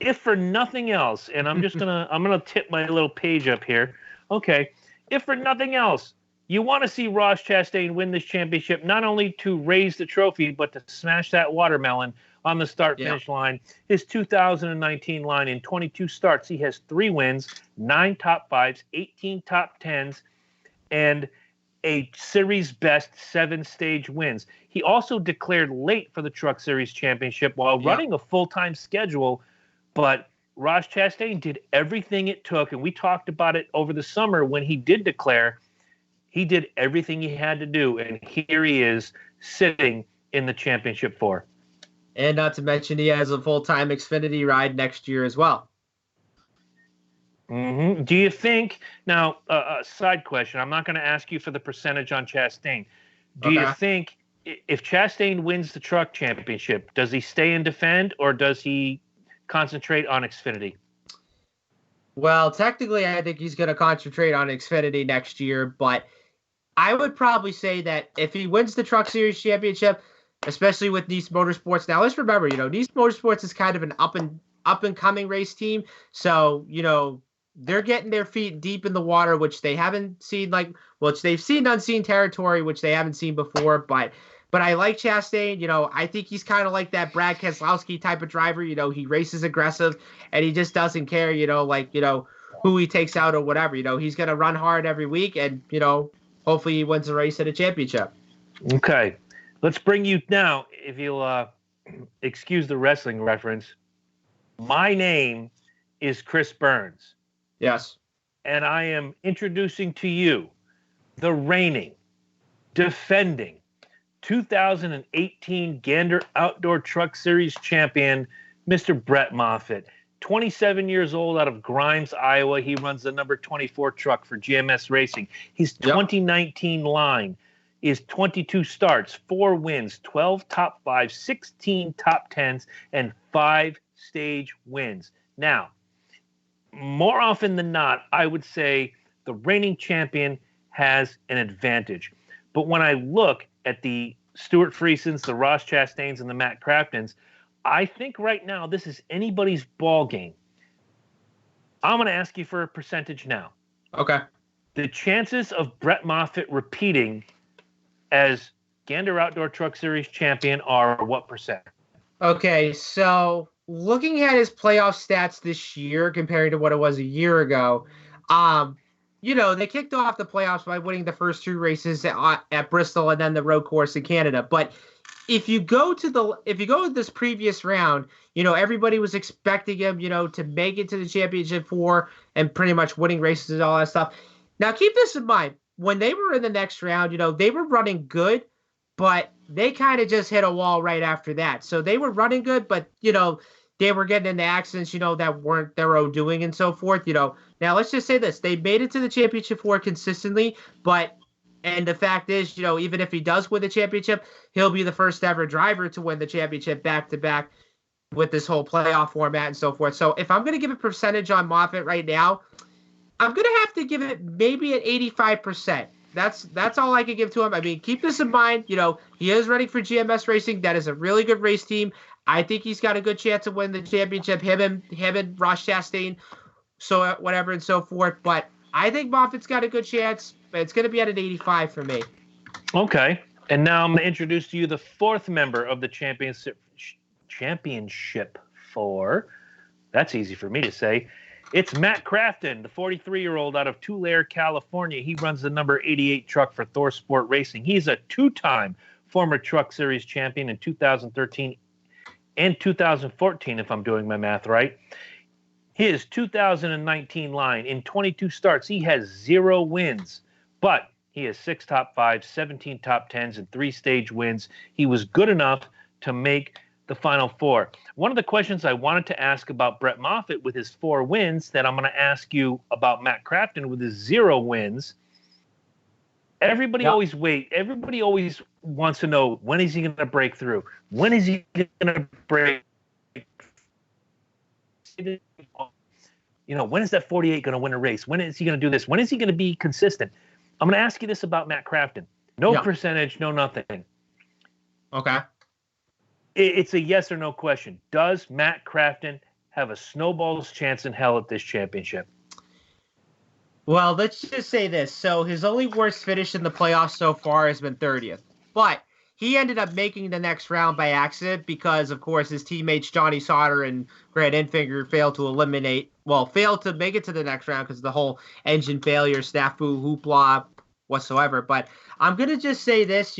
If for nothing else, and I'm gonna tip my little page up here. Okay. If for nothing else, you want to see Ross Chastain win this championship, not only to raise the trophy, but to smash that watermelon on the start-finish line. His 2019 line in 22 starts, he has 3 wins, 9 top 5s, 18 top 10s, and a series best 7 stage wins. He also declared late for the Truck Series Championship while running a full-time schedule, but Ross Chastain did everything it took, and we talked about it over the summer when he did declare. He did everything he had to do, and here he is sitting in the Championship 4. And not to mention, he has a full-time Xfinity ride next year as well. Mm-hmm. Do you think, now, side question, I'm not going to ask you for the percentage on Chastain. Do you think if Chastain wins the Truck Championship, does he stay and defend, or does he concentrate on Xfinity? Well, technically, I think he's going to concentrate on Xfinity next year, but I would probably say that if he wins the Truck Series Championship, especially with Nice Motorsports. Now, let's remember, Nice Motorsports is kind of an up and coming race team. So, they're getting their feet deep in the water, which they haven't seen which they've seen unseen territory, which they haven't seen before. But I like Chastain. I think he's kind of like that Brad Keselowski type of driver. He races aggressive and he just doesn't care, who he takes out or whatever. He's going to run hard every week and, hopefully he wins the race at a championship. Okay. Let's bring you now, if you'll excuse the wrestling reference. My name is Chris Burns. Yes. And I am introducing to you the reigning, defending 2018 Gander Outdoor Truck Series champion, Mr. Brett Moffitt. 27 years old, out of Grimes, Iowa. He runs the number 24 truck for GMS Racing. His 2019 line is 22 starts, 4 wins, 12 top 5, 16 top 10s, and 5 stage wins. Now, more often than not, I would say the reigning champion has an advantage. But when I look at the Stuart Friesens, the Ross Chastains, and the Matt Craftons, I think right now this is anybody's ball game. I'm going to ask you for a percentage now. Okay. The chances of Brett Moffitt repeating as Gander Outdoor Truck Series champion are what percent? Okay, so looking at his playoff stats this year compared to what it was a year ago, they kicked off the playoffs by winning the first 2 races at Bristol and then the road course in Canada. But if you go to this previous round, everybody was expecting him, to make it to the championship 4 and pretty much winning races and all that stuff. Now, keep this in mind. When they were in the next round, they were running good, but they kind of just hit a wall right after that. So they were running good, but, they were getting into accidents, that weren't their own doing and so forth, Now, let's just say this. They made it to the championship 4 consistently, and the fact is, even if he does win the championship, he'll be the first ever driver to win the championship back-to-back with this whole playoff format and so forth. So if I'm going to give a percentage on Moffitt right now, I'm going to have to give it maybe an 85%. That's all I can give to him. I mean, keep this in mind. He is running for GMS Racing. That is a really good race team. I think he's got a good chance to win the championship. Him and Ross Chastain so whatever and so forth. But I think Moffitt's got a good chance, but it's going to be at an 85 for me. Okay. And now I'm going to introduce to you the fourth member of the championship four. That's easy for me to say. It's Matt Crafton, the 43-year-old out of Tulare, California. He runs the number 88 truck for Thor Sport Racing. He's a two-time former Truck Series champion in 2013 and 2014, if I'm doing my math right. His 2019 line, in 22 starts, he has 0 wins, but he has 6 top 5s, 17 top 10s, and 3 stage wins. He was good enough to make the Final Four. One of the questions I wanted to ask about Brett Moffitt with his 4 wins that I'm going to ask you about Matt Crafton with his 0 wins. Everybody always wants to know, when is he going to break through? When is he going to break? When is that 48 going to win a race? When is he going to do this? When is he going to be consistent? I'm going to ask you this about Matt Crafton. No percentage, no nothing. Okay. It's a yes or no question. Does Matt Crafton have a snowball's chance in hell at this championship? Well, let's just say this. So his only worst finish in the playoffs so far has been 30th. But he ended up making the next round by accident because, of course, his teammates Johnny Sauter and Grant Enfinger failed to make it to the next round because of the whole engine failure, snafu, hoopla, whatsoever. But I'm going to just say this,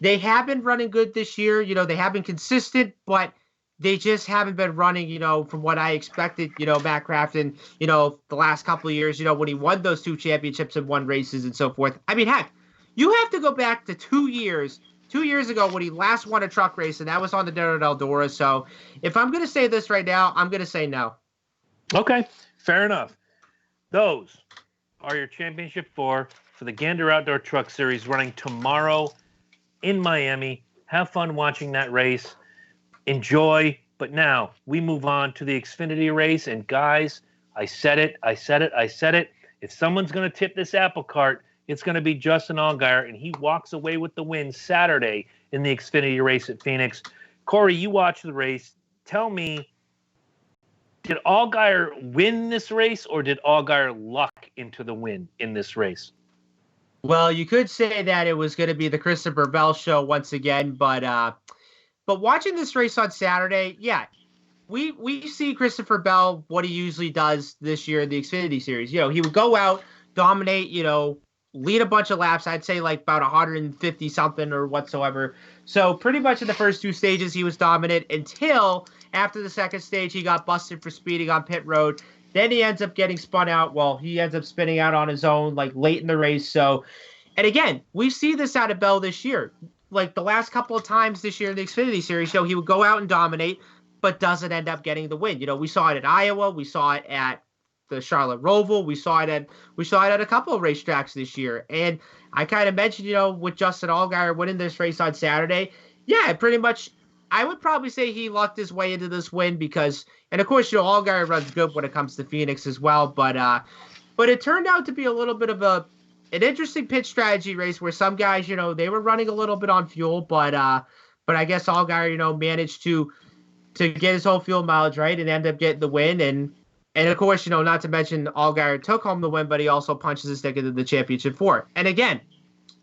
they have been running good this year. They have been consistent, but they just haven't been running, from what I expected, Matt Crafton, the last couple of years, when he won those 2 championships and won races and so forth. I mean, heck, you have to go back to 2 years ago when he last won a truck race, and that was on the Desert Eldora. So if I'm going to say this right now, I'm going to say no. Okay, fair enough. Those are your championship 4 for the Gander Outdoor Truck Series running tomorrow in Miami. Have fun watching that race. Enjoy. But now we move on to the Xfinity race. And guys, I said it. If someone's going to tip this apple cart, it's going to be Justin Allgaier, and he walks away with the win Saturday in the Xfinity race at Phoenix. Corey, you watch the race. Tell me, did Allgaier win this race, or did Allgaier luck into the win in this race? Well, you could say that it was going to be the Christopher Bell show once again, but watching this race on Saturday, we see Christopher Bell, what he usually does this year in the Xfinity Series. He would go out, dominate, lead a bunch of laps. I'd say like about 150 something or whatsoever. So pretty much in the first 2 stages, he was dominant until after the second stage, he got busted for speeding on pit road. Then he ends up getting spun out. Well, he ends up spinning out on his own, like late in the race. So, and again, we see this out of Bell this year. Like the last couple of times this year in the Xfinity Series, he would go out and dominate, but doesn't end up getting the win. We saw it at Iowa. We saw it at the Charlotte Roval. We saw it at a couple of racetracks this year. And I kind of mentioned, with Justin Allgaier winning this race on Saturday, pretty much I would probably say he lucked his way into this win because, and of course, Allgaier runs good when it comes to Phoenix as well. But it turned out to be a little bit of an interesting pit strategy race where some guys, they were running a little bit on fuel, but I guess Allgaier, managed to get his whole fuel mileage right and end up getting the win. And of course, not to mention Allgaier took home the win, but he also punches his ticket to the championship 4. And again,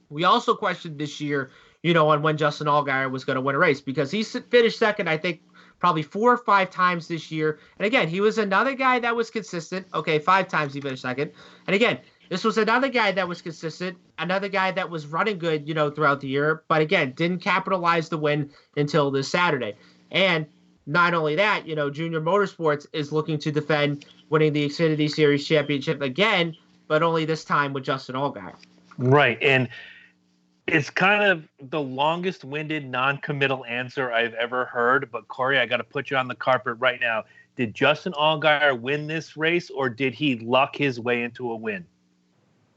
we also questioned this year, on when Justin Allgaier was going to win a race because he finished second, I think, probably 4 or 5 times this year. And again, he was another guy that was consistent. Okay, 5 times he finished second. And again, this was another guy that was consistent, another guy that was running good, throughout the year. But again, didn't capitalize the win until this Saturday. And not only that, Junior Motorsports is looking to defend winning the Xfinity Series championship again, but only this time with Justin Allgaier. Right. And it's kind of the longest-winded, non-committal answer I've ever heard. But, Corey, I got to put you on the carpet right now. Did Justin Allgaier win this race, or did he luck his way into a win?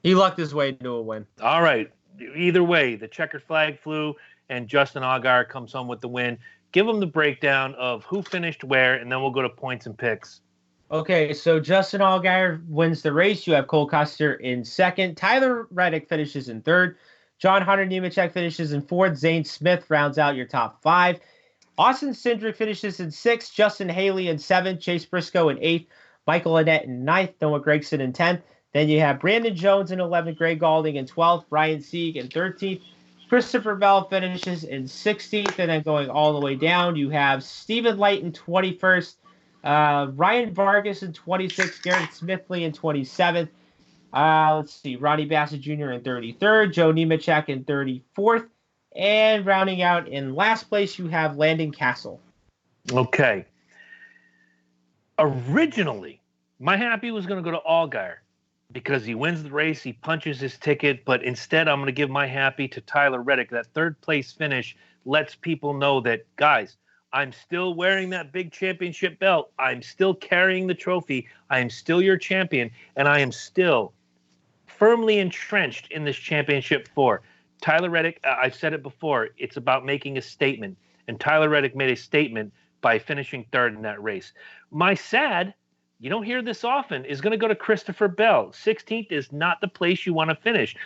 He lucked his way into a win. All right. Either way, the checkered flag flew, and Justin Allgaier comes home with the win. Give him the breakdown of who finished where, and then we'll go to points and picks. Okay, so Justin Allgaier wins the race. You have Cole Custer in second. Tyler Reddick finishes in third. John Hunter Nemechek finishes in fourth. Zane Smith rounds out your top 5. Austin Cindric finishes in 6th. Justin Haley in 7th. Chase Briscoe in 8th. Michael Annett in 9th, Noah Gragson in 10th. Then you have Brandon Jones in 11th, Greg Galding in 12th, Ryan Sieg in 13th. Christopher Bell finishes in 16th, and then going all the way down, you have Stephen Light in 21st, Ryan Vargas in 26th, Garrett Smithley in 27th. Let's see, Ronnie Bassett Jr. in 33rd, Joe Nemechek in 34th, and rounding out in last place, you have Landon Castle. Okay. Originally, my happy was going to go to Allgaier because he wins the race, he punches his ticket, but instead I'm going to give my happy to Tyler Reddick. That third place finish lets people know that, guys, I'm still wearing that big championship belt. I'm still carrying the trophy. I am still your champion, and I am still firmly entrenched in this championship 4. Tyler Reddick, I've said it before, it's about making a statement, and Tyler Reddick made a statement by finishing third in that race. My sad, you don't hear this often, is going to go to Christopher Bell. 16th is not the place you want to finish.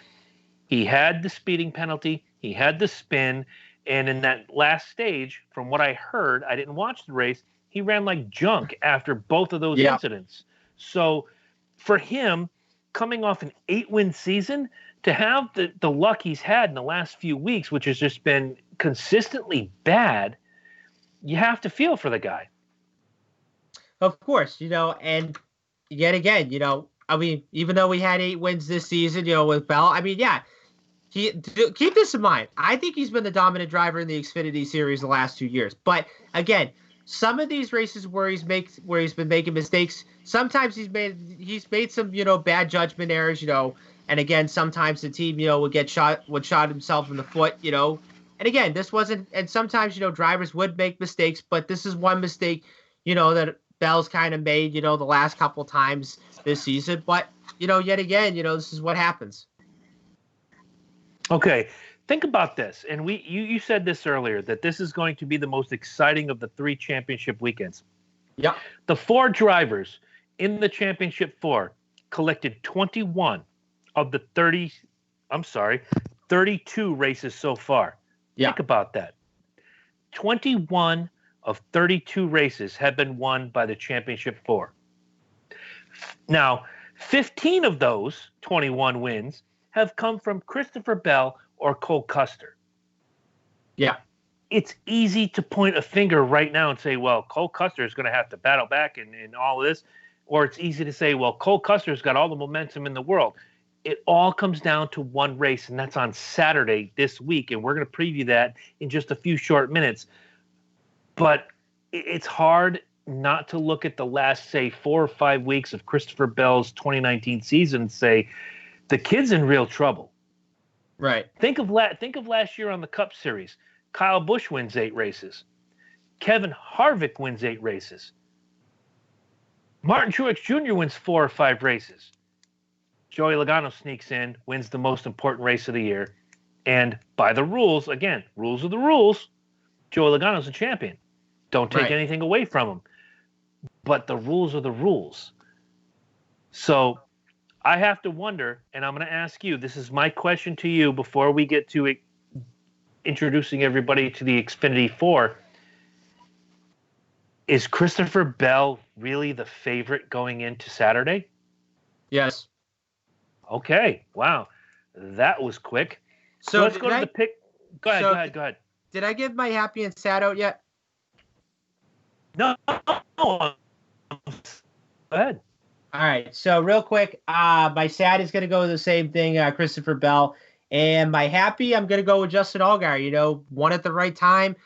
He had the speeding penalty. He had the spin. And in that last stage, from what I heard, I didn't watch the race, he ran like junk after both of those incidents. So for him, coming off an 8-win season, to have the luck he's had in the last few weeks, which has just been consistently bad, you have to feel for the guy. Of course, and yet again, I mean, even though we had 8 wins this season, with Bell, I mean, yeah, keep this in mind. I think he's been the dominant driver in the Xfinity Series the last 2 years. But again, some of these races where he's been making mistakes, sometimes he's made some bad judgment errors, and again, sometimes the team would shot himself in the foot, and again, this wasn't, and sometimes drivers would make mistakes, but this is one mistake that Bell's kind of made, the last couple times this season. But, yet again, this is what happens. Okay. Think about this. And you said this earlier, that this is going to be the most exciting of the 3 championship weekends. Yeah. The 4 drivers in the championship 4 collected 21 of the 32 races so far. Yeah. Think about that. 21 of 32 races have been won by the championship 4. Now, 15 of those 21 wins have come from Christopher Bell or Cole Custer. Yeah. It's easy to point a finger right now and say, well, Cole Custer is going to have to battle back in all of this. Or it's easy to say, well, Cole Custer's got all the momentum in the world. It all comes down to one race, and that's on Saturday this week. And we're going to preview that in just a few short minutes. But it's hard not to look at the last, say, 4 or 5 weeks of Christopher Bell's 2019 season and say, the kid's in real trouble. Right. Think of last year on the Cup Series. Kyle Busch wins 8 races. Kevin Harvick wins 8 races. Martin Truex Jr. wins 4 or 5 races. Joey Logano sneaks in, wins the most important race of the year. And by the rules, again, rules are the rules, Joey Logano's a champion. Don't take anything away from him. But the rules are the rules. So I have to wonder, and I'm going to ask you, this is my question to you before we get to introducing everybody to the Xfinity 4. Is Christopher Bell really the favorite going into Saturday? Yes. Okay. Wow. That was quick. So let's go to the pick. Go ahead. Did I give my happy and sad out yet? No. Go ahead. All right. So real quick, my sad is going to go with the same thing, Christopher Bell. And my happy, I'm going to go with Justin Allgaier. Won at the right time,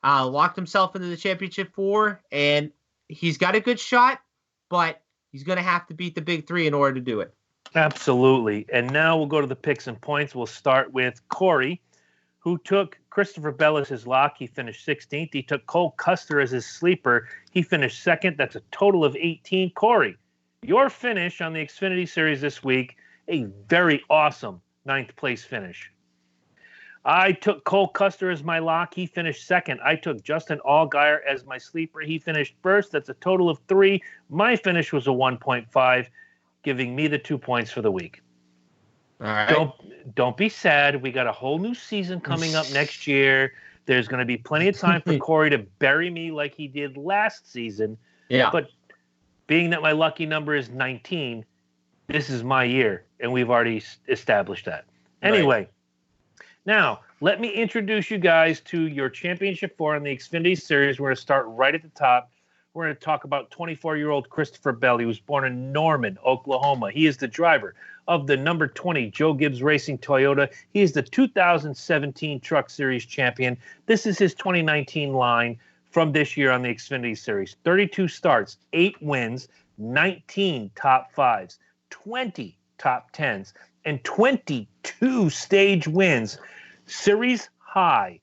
locked himself into the championship 4, and he's got a good shot, but he's going to have to beat the big 3 in order to do it. Absolutely. And now we'll go to the picks and points. We'll start with Corey, who took Christopher Bell as his lock. He finished 16th. He took Cole Custer as his sleeper. He finished 2nd. That's a total of 18. Corey, your finish on the Xfinity Series this week, a very awesome 9th place finish. I took Cole Custer as my lock. He finished 2nd. I took Justin Allgaier as my sleeper. He finished 1st. That's a total of 3. My finish was a 1.5, giving me the 2 points for the week. All right. Don't be sad. We got a whole new season coming up next year. There's going to be plenty of time for Corey to bury me like he did last season. Yeah. But being that my lucky number is 19, this is my year, and we've already established that. Anyway, now let me introduce you guys to your Championship 4 in the Xfinity Series. We're going to start right at the top. We're going to talk about 24-year-old Christopher Bell. He was born in Norman, Oklahoma. He is the driver of the number 20 Joe Gibbs Racing Toyota. He is the 2017 Truck Series champion. This is his 2019 line from this year on the Xfinity Series. 32 starts, 8 wins, 19 top 5s, 20 top 10s, and 22 stage wins. Series high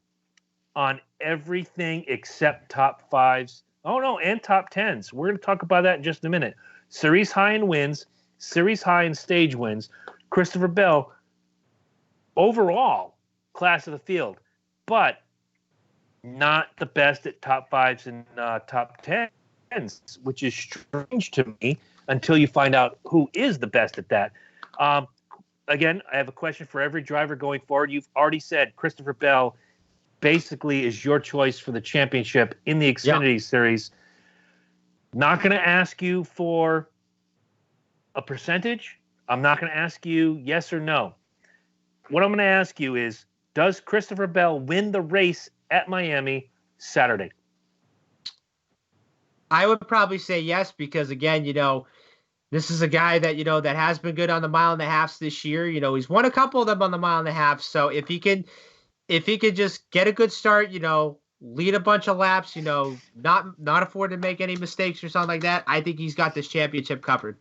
on everything except top 5s. Oh, no, and top 10s. We're going to talk about that in just a minute. Series high in wins, series high in stage wins. Christopher Bell, overall, class of the field, but not the best at top 5s and top 10s, which is strange to me until you find out who is the best at that. Again, I have a question for every driver going forward. You've already said Christopher Bell basically is your choice for the championship in the Xfinity Series. Not going to ask you for a percentage. I'm not going to ask you yes or no. What I'm going to ask you is, does Christopher Bell win the race at Miami Saturday? I would probably say yes, because again, this is a guy that, that has been good on the mile and a half this year. He's won a couple of them on the mile and a half. So if he could just get a good start, lead a bunch of laps, not afford to make any mistakes or something like that, I think he's got this championship covered.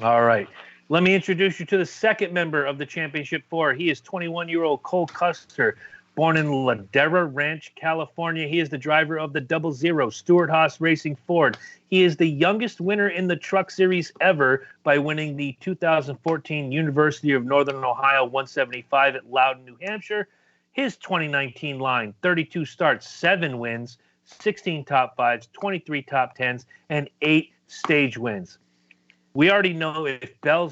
All right. Let me introduce you to the second member of the Championship 4. He is 21-year-old Cole Custer, born in Ladera Ranch, California. He is the driver of the 00 Stewart-Haas Racing Ford. He is the youngest winner in the Truck Series ever by winning the 2014 University of Northern Ohio 175 at Loudon, New Hampshire. His 2019 line, 32 starts, 7 wins, 16 top 5s, 23 top 10s, and 8 stage wins. We already know if Bell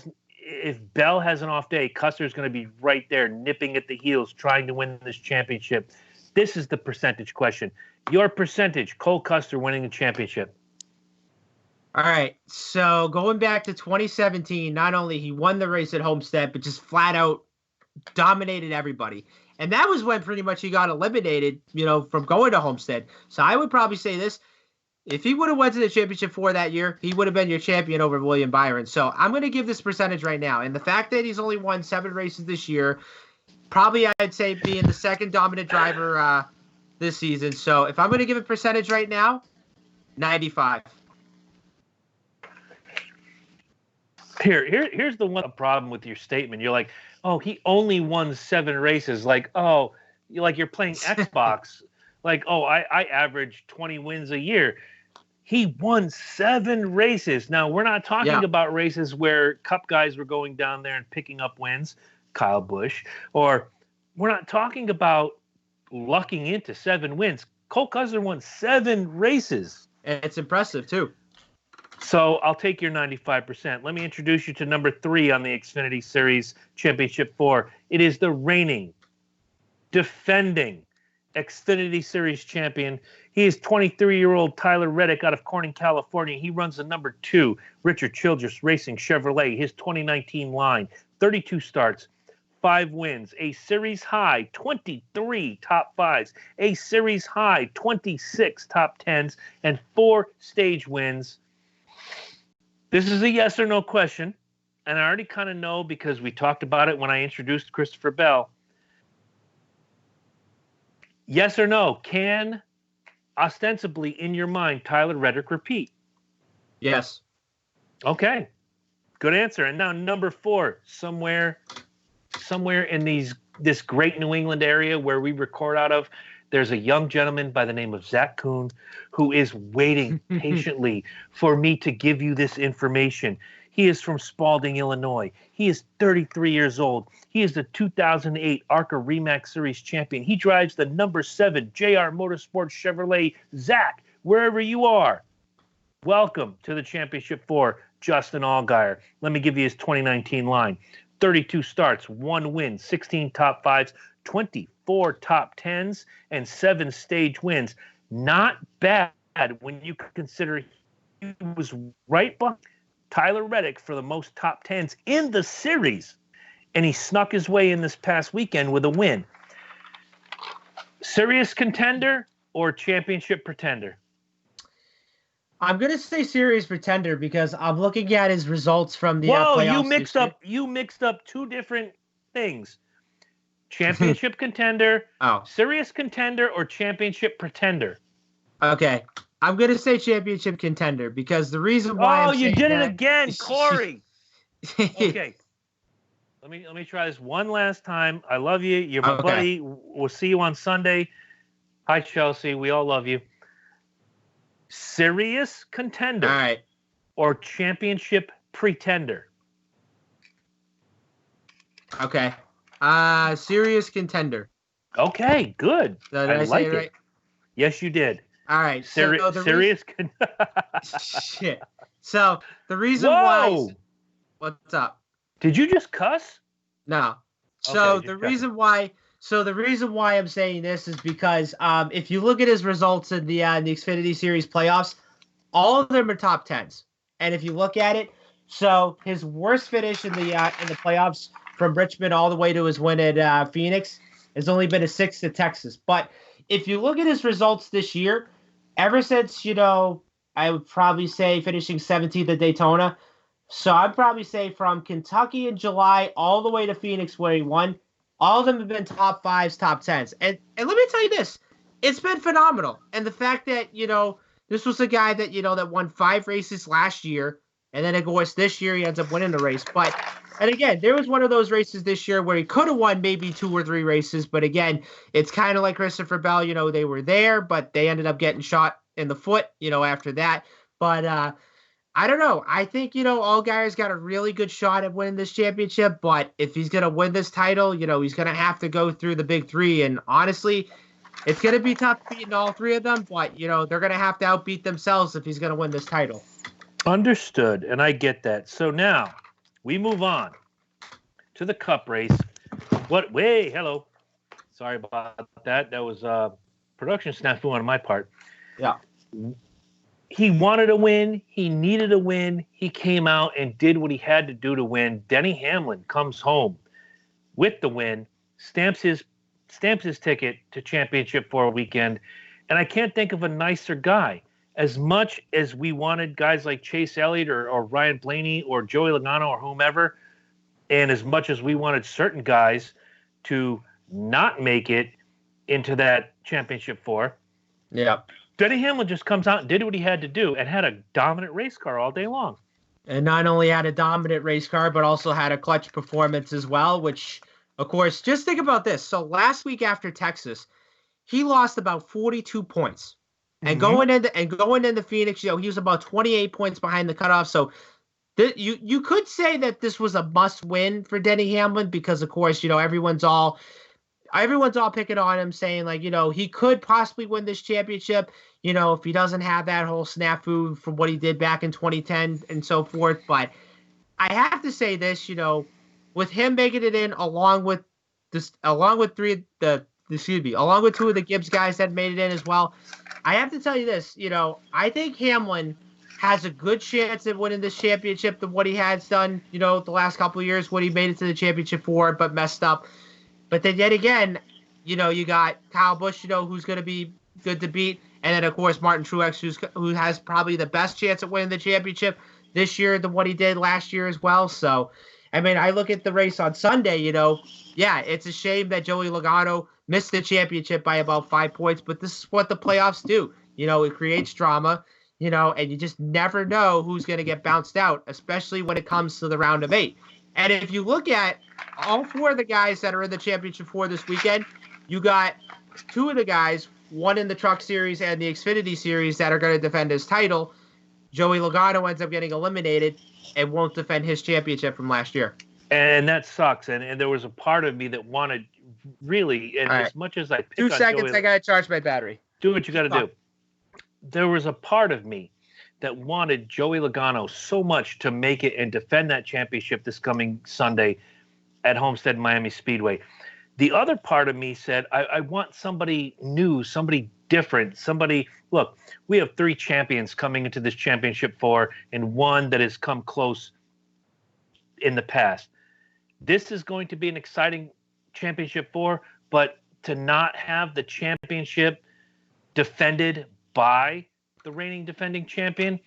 has an off day, Custer's going to be right there nipping at the heels trying to win this championship. This is the percentage question. Your percentage, Cole Custer winning the championship. All right. So going back to 2017, not only he won the race at Homestead, but just flat out dominated everybody. And that was when pretty much he got eliminated, from going to Homestead. So I would probably say this. If he would have went to the Championship 4 that year, he would have been your champion over William Byron. So I'm going to give this percentage right now. And the fact that he's only won 7 races this year, probably I'd say being the second dominant driver this season. So if I'm going to give a percentage right now, 95. Here's the one problem with your statement. You're like, oh, he only won 7 races. Like, oh, you're playing Xbox. Like, oh, I average 20 wins a year. He won 7 races. Now, we're not talking about races where Cup guys were going down there and picking up wins, Kyle Busch, or we're not talking about lucking into 7 wins. Cole Custer won 7 races. And it's impressive, too. So I'll take your 95%. Let me introduce you to number 3 on the Xfinity Series Championship 4. It is the reigning, defending Xfinity Series champion. He is 23-year-old Tyler Reddick out of Corning, California. He runs the number 2 Richard Childress Racing Chevrolet. His 2019 line, 32 starts, 5 wins, a series high 23 top 5s, a series high 26 top 10s, and 4 stage wins. This is a yes or no question, and I already kind of know because we talked about it when I introduced Christopher Bell. Yes or no, can ostensibly in your mind Tyler Reddick repeat? Yes. Okay. Good answer. And now number 4, somewhere in this great New England area where we record out of, there's a young gentleman by the name of Zach Kuhn who is waiting patiently for me to give you this information. He is from Spalding, Illinois. He is 33 years old. He is the 2008 ARCA REMAX Series champion. He drives the number 7 JR Motorsports Chevrolet. Zach, wherever you are, welcome to the Championship 4, Justin Allgaier. Let me give you his 2019 line. 32 starts, 1 win, 16 top 5s, 24 top 10s, and 7 stage wins. Not bad when you consider was right behind Tyler Reddick for the most top tens in the series, and he snuck his way in this past weekend with a win. Serious contender or championship pretender? I'm gonna say serious pretender because I'm looking at his results from the Whoa, playoffs. you mixed up two different things. Championship contender, Oh, serious contender, or championship pretender? okay. I'm gonna say championship contender because the reason why You did it again, Corey. Okay. Let me try this one last time. I love you. You're my buddy. We'll see you on Sunday. Hi, Chelsea. We all love you. Serious contender. All right. Or championship pretender? Okay. Serious contender. Okay, good. Did I I like say it right? Yes, you did. All right. Serious. Shit. So the reason why. What's up? Did you just cuss? No. So Okay, the reason why I'm saying this is because if you look at his results in the Xfinity Series playoffs, all of them are top tens. And if you look at it, so his worst finish in the playoffs from Richmond all the way to his win at Phoenix has only been a 6th at Texas. But if you look at his results this year, ever since I would probably say finishing 17th at Daytona. So I'd probably say from Kentucky in July all the way to Phoenix where he won, all of them have been top 5s, top 10s. And let me tell you this, it's been phenomenal. And the fact that, this was a guy that, that won 5 races last year, and then of course this year he ends up winning the race. And again, there was one of those races this year where he could have won maybe 2 or 3 races. But again, it's kind of like Christopher Bell, they were there, but they ended up getting shot in the foot, after that. But, I don't know. I think, Allgaier's got a really good shot at winning this championship, but if he's going to win this title, he's going to have to go through the big 3. And honestly, it's going to be tough beating all 3 of them, but, they're going to have to outbeat themselves if he's going to win this title. Understood, and I get that. So now we move on to the Cup race. Hello. Sorry about that. That was production snafu on my part. Yeah. He wanted a win. He needed a win. He came out and did what he had to do to win. Denny Hamlin comes home with the win, stamps his ticket to Championship 4 weekend, and I can't think of a nicer guy. As much as we wanted guys like Chase Elliott or Ryan Blaney or Joey Logano or whomever, and as much as we wanted certain guys to not make it into that Championship 4, yeah, Denny Hamlin just comes out and did what he had to do and had a dominant race car all day long. And not only had a dominant race car, but also had a clutch performance as well, which, of course, just think about this. So last week after Texas, he lost about 42 points. And going into Phoenix, he was about 28 points behind the cutoff. So you could say that this was a must win for Denny Hamlin because, of course, everyone's all picking on him, saying like, he could possibly win this championship, if he doesn't have that whole snafu from what he did back in 2010 and so forth. But I have to say this, with him making it in along with 2 of the Gibbs guys that made it in as well. I have to tell you this, I think Hamlin has a good chance at winning this championship than what he has done, the last couple of years when he made it to the championship 4 but messed up. But then yet again, you got Kyle Busch, who's going to be good to beat. And then, of course, Martin Truex, who has probably the best chance at winning the championship this year than what he did last year as well. So, I mean, I look at the race on Sunday, yeah, it's a shame that Joey Logano missed the championship by about 5 points, but this is what the playoffs do. It creates drama, and you just never know who's going to get bounced out, especially when it comes to the round of 8. And if you look at all 4 of the guys that are in the championship 4 this weekend, you got 2 of the guys, one in the Truck Series and the Xfinity Series, that are going to defend his title. Joey Logano ends up getting eliminated and won't defend his championship from last year. And that sucks. And there was a part of me that wanted really, and as much as I pick 2 on seconds, Joey, I got to charge my battery. Do what you got to do. There was a part of me that wanted Joey Logano so much to make it and defend that championship this coming Sunday at Homestead Miami Speedway. The other part of me said, I want somebody new, somebody different, somebody. Look, we have 3 champions coming into this championship 4 and one that has come close in the past. This is going to be an exciting championship 4, but to not have the championship defended by the reigning defending champion,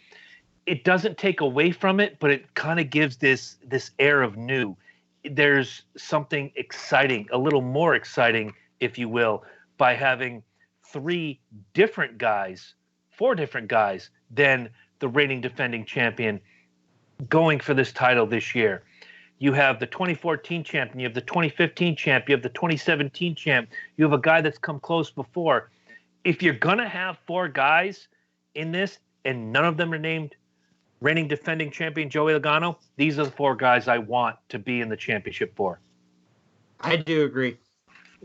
it doesn't take away from it, but it kind of gives this air of new. There's something exciting, a little more exciting, if you will, by having 4 different guys than the reigning defending champion going for this title this year. You have the 2014 champion, you have the 2015 champ, you have the 2017 champ, you have a guy that's come close before. If you're going to have 4 guys in this and none of them are named reigning defending champion Joey Logano, these are the 4 guys I want to be in the championship 4. I do agree.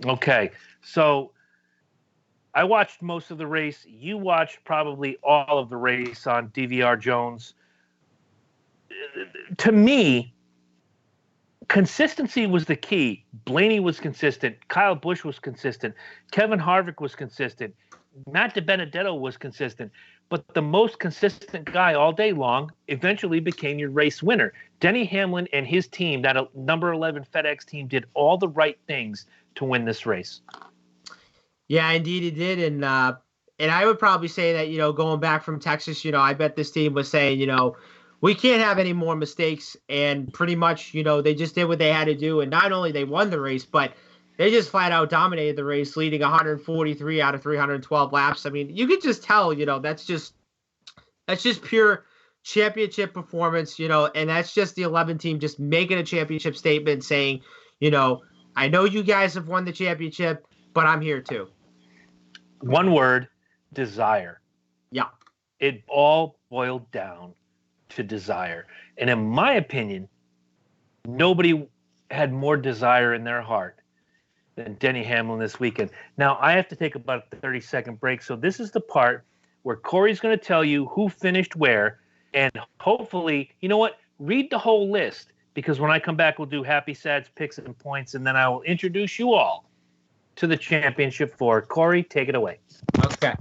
Okay, so I watched most of the race. You watched probably all of the race on DVR Jones. To me, consistency was the key. Blaney was consistent. Kyle Busch was consistent. Kevin Harvick was consistent. Matt DiBenedetto was consistent. But the most consistent guy all day long eventually became your race winner. Denny Hamlin and his team, that number 11 FedEx team, did all the right things to win this race. Yeah, indeed he did. And I would probably say that, going back from Texas, I bet this team was saying, we can't have any more mistakes. And pretty much, they just did what they had to do. And not only they won the race, but they just flat out dominated the race, leading 143 out of 312 laps. I mean, you could just tell, that's just pure championship performance, and that's just the 11 team just making a championship statement saying, I know you guys have won the championship, but I'm here too. One word, desire. Yeah. It all boiled down to desire. And in my opinion, nobody had more desire in their heart than Denny Hamlin this weekend. Now, I have to take about a 30-second break. So this is the part where Corey's going to tell you who finished where. And hopefully, you know what? Read the whole list. Because when I come back, we'll do happy, sads, picks, and points. And then I will introduce you all to the championship 4. Corey, take it away. Okay.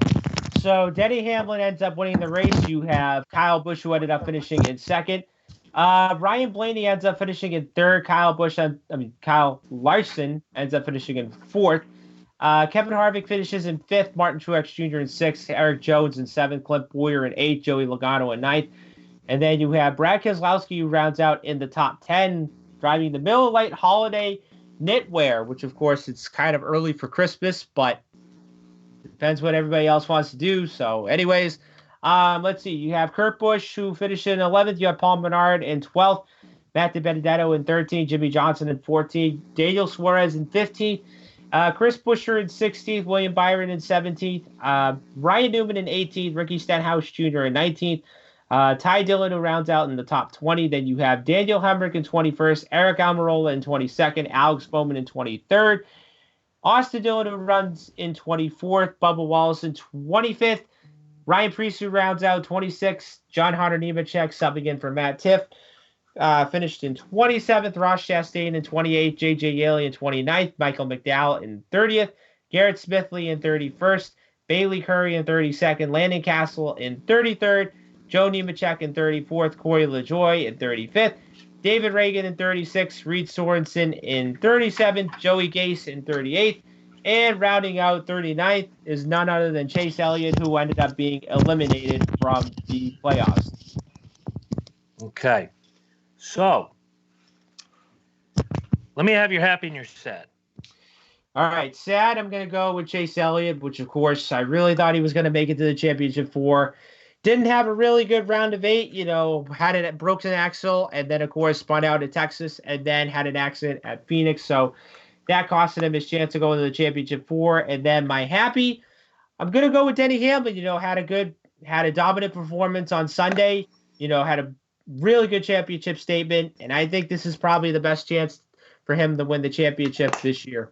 So Denny Hamlin ends up winning the race. You have Kyle Busch, who ended up finishing in second. Ryan Blaney ends up finishing in third. Kyle Larson ends up finishing in fourth. Kevin Harvick finishes in fifth. Martin Truex Jr. in sixth. Eric Jones in seventh. Clint Bowyer in eighth. Joey Logano in ninth. And then you have Brad Keselowski, who rounds out in the top 10, driving the Miller Lite Holiday Knitwear, which, of course, it's kind of early for Christmas, but depends what everybody else wants to do. So, anyways, let's see. You have Kurt Busch, who finished in 11th. You have Paul Menard in 12th. Matt DiBenedetto in 13th. Jimmy Johnson in 14th. Daniel Suarez in 15th. Chris Buescher in 16th. William Byron in 17th. Ryan Newman in 18th. Ricky Stenhouse Jr. in 19th. Ty Dillon, who rounds out in the top 20. Then you have Daniel Hemrick in 21st. Eric Almirola in 22nd. Alex Bowman in 23rd. Austin Dillon, who runs in 24th. Bubba Wallace in 25th. Ryan Preece, who rounds out 26th. John Hunter Nemechek subbing in for Matt Tiff. Finished in 27th. Ross Chastain in 28th. J.J. Yeley in 29th. Michael McDowell in 30th. Garrett Smithley in 31st. Bailey Curry in 32nd. Landon Castle in 33rd. Joe Nemechek in 34th. Corey LaJoie in 35th. David Reagan in 36th. Reed Sorensen in 37th. Joey Gase in 38th. And rounding out 39th is none other than Chase Elliott, who ended up being eliminated from the playoffs. Okay. So, let me have your happy and your sad. All right, sad, I'm going to go with Chase Elliott, which, of course, I really thought he was going to make it to the championship 4. Didn't have a really good round of 8, had it broke an axle, and then, of course, spun out at Texas, and then had an accident at Phoenix. So that costed him his chance to go into the championship 4. And then my happy, I'm going to go with Denny Hamlin. Had a dominant performance on Sunday. Had a really good championship statement. And I think this is probably the best chance for him to win the championship this year.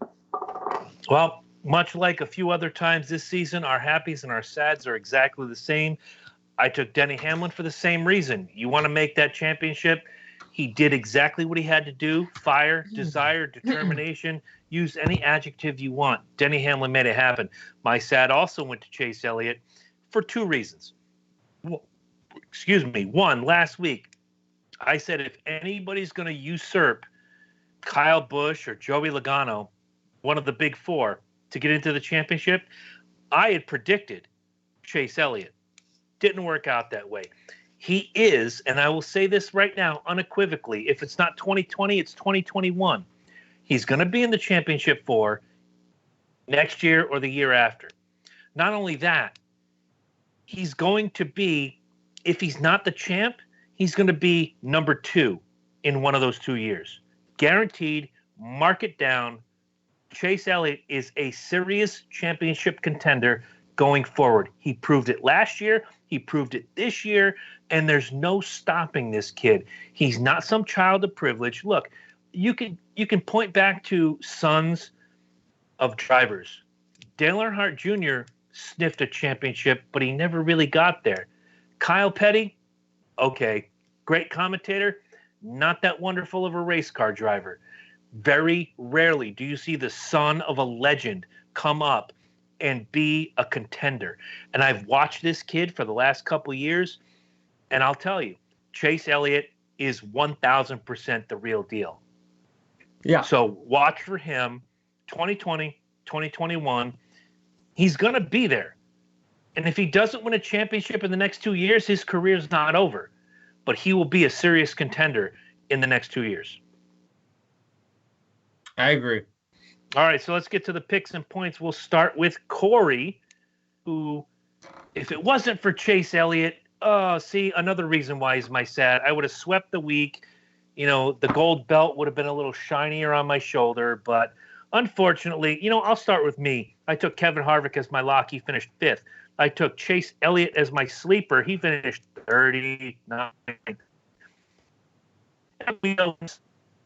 Well, much like a few other times this season, our happies and our sads are exactly the same. I took Denny Hamlin for the same reason. You want to make that championship, He did exactly what he had to do. Fire, desire, determination. Use any adjective you want. Denny Hamlin made it happen. My sad also went to Chase Elliott for two reasons. One, last week, I said if anybody's going to usurp Kyle Busch or Joey Logano, one of the big four, to get into the championship, I had predicted Chase Elliott. Didn't work out that way. He is, and I will say this right now unequivocally, if it's not 2020, it's 2021. He's going to be in the championship four next year or the year after. Not only that, he's going to be, if he's not the champ, he's going to be number 2 in one of those 2 years. Guaranteed, mark it down. Chase Elliott is a serious championship contender going forward. He proved it last year. He proved it this year. And there's no stopping this kid. He's not some child of privilege. Look, you can point back to sons of drivers. Dale Earnhardt Jr. sniffed a championship, but he never really got there. Kyle Petty, okay, great commentator, not that wonderful of a race car driver. Very rarely do you see the son of a legend come up and be a contender. And I've watched this kid for the last couple of years, and I'll tell you, Chase Elliott is 1,000% the real deal. Yeah. So watch for him, 2020, 2021. He's going to be there. And if he doesn't win a championship in the next 2 years, his career's not over. But he will be a serious contender in the next 2 years. I agree. All right, so let's get to the picks and points. We'll start with Corey, who, if it wasn't for Chase Elliott, another reason why he's my sad. I would have swept the week. You know, the gold belt would have been a little shinier on my shoulder. But unfortunately, I'll start with me. I took Kevin Harvick as my lock. He finished 5th. I took Chase Elliott as my sleeper. He finished 39th.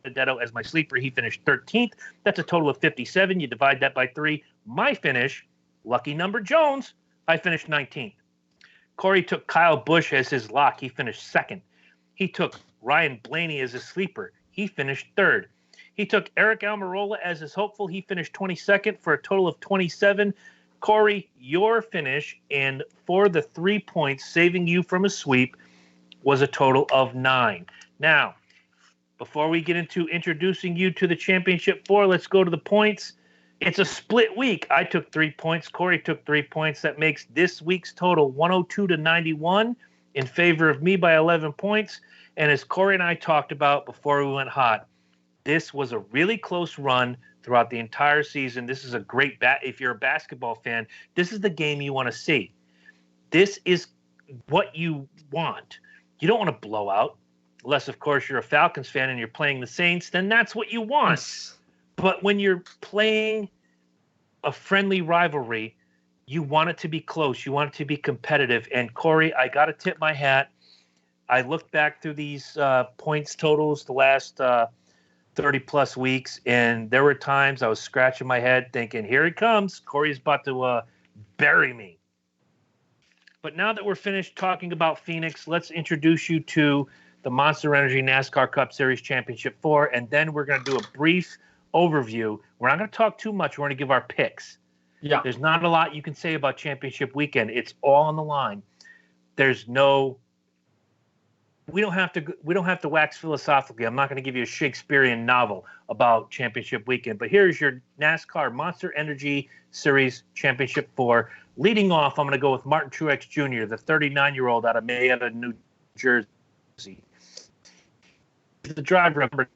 Benedetto as my sleeper. He finished 13th. That's a total of 57. You divide that by 3. My finish, lucky number Jones, I finished 19th. Corey took Kyle Busch as his lock. He finished 2nd. He took Ryan Blaney as his sleeper. He finished 3rd. He took Eric Almirola as his hopeful. He finished 22nd for a total of 27. Corey, your finish, and for the 3 points, saving you from a sweep, was a total of 9. Now, before we get into introducing you to the championship 4, let's go to the points. It's a split week. I took 3 points. Corey took 3 points. That makes this week's total 102-91 in favor of me by 11 points. And as Corey and I talked about before we went hot, this was a really close run throughout the entire season. This is a great if you're a basketball fan, this is the game you want to see. This is what you want. You don't want to blow out. Unless, of course, you're a Falcons fan and you're playing the Saints, then that's what you want. Yes. But when you're playing a friendly rivalry, you want it to be close. You want it to be competitive. And, Corey, I got to tip my hat. I looked back through these points totals the last 30-plus weeks, and there were times I was scratching my head thinking, here he comes. Corey's about to bury me. But now that we're finished talking about Phoenix, let's introduce you to the Monster Energy NASCAR Cup Series Championship 4, and then we're going to do a brief overview. We're not going to talk too much. We're going to give our picks. Yeah. There's not a lot you can say about championship weekend. It's all on the line. There's no we don't have to wax philosophically. I'm not going to give you a Shakespearean novel about championship weekend, but here's your NASCAR Monster Energy Series Championship 4. Leading off, I'm going to go with Martin Truex Jr., the 39-year-old out of Marietta, New Jersey. The driver number,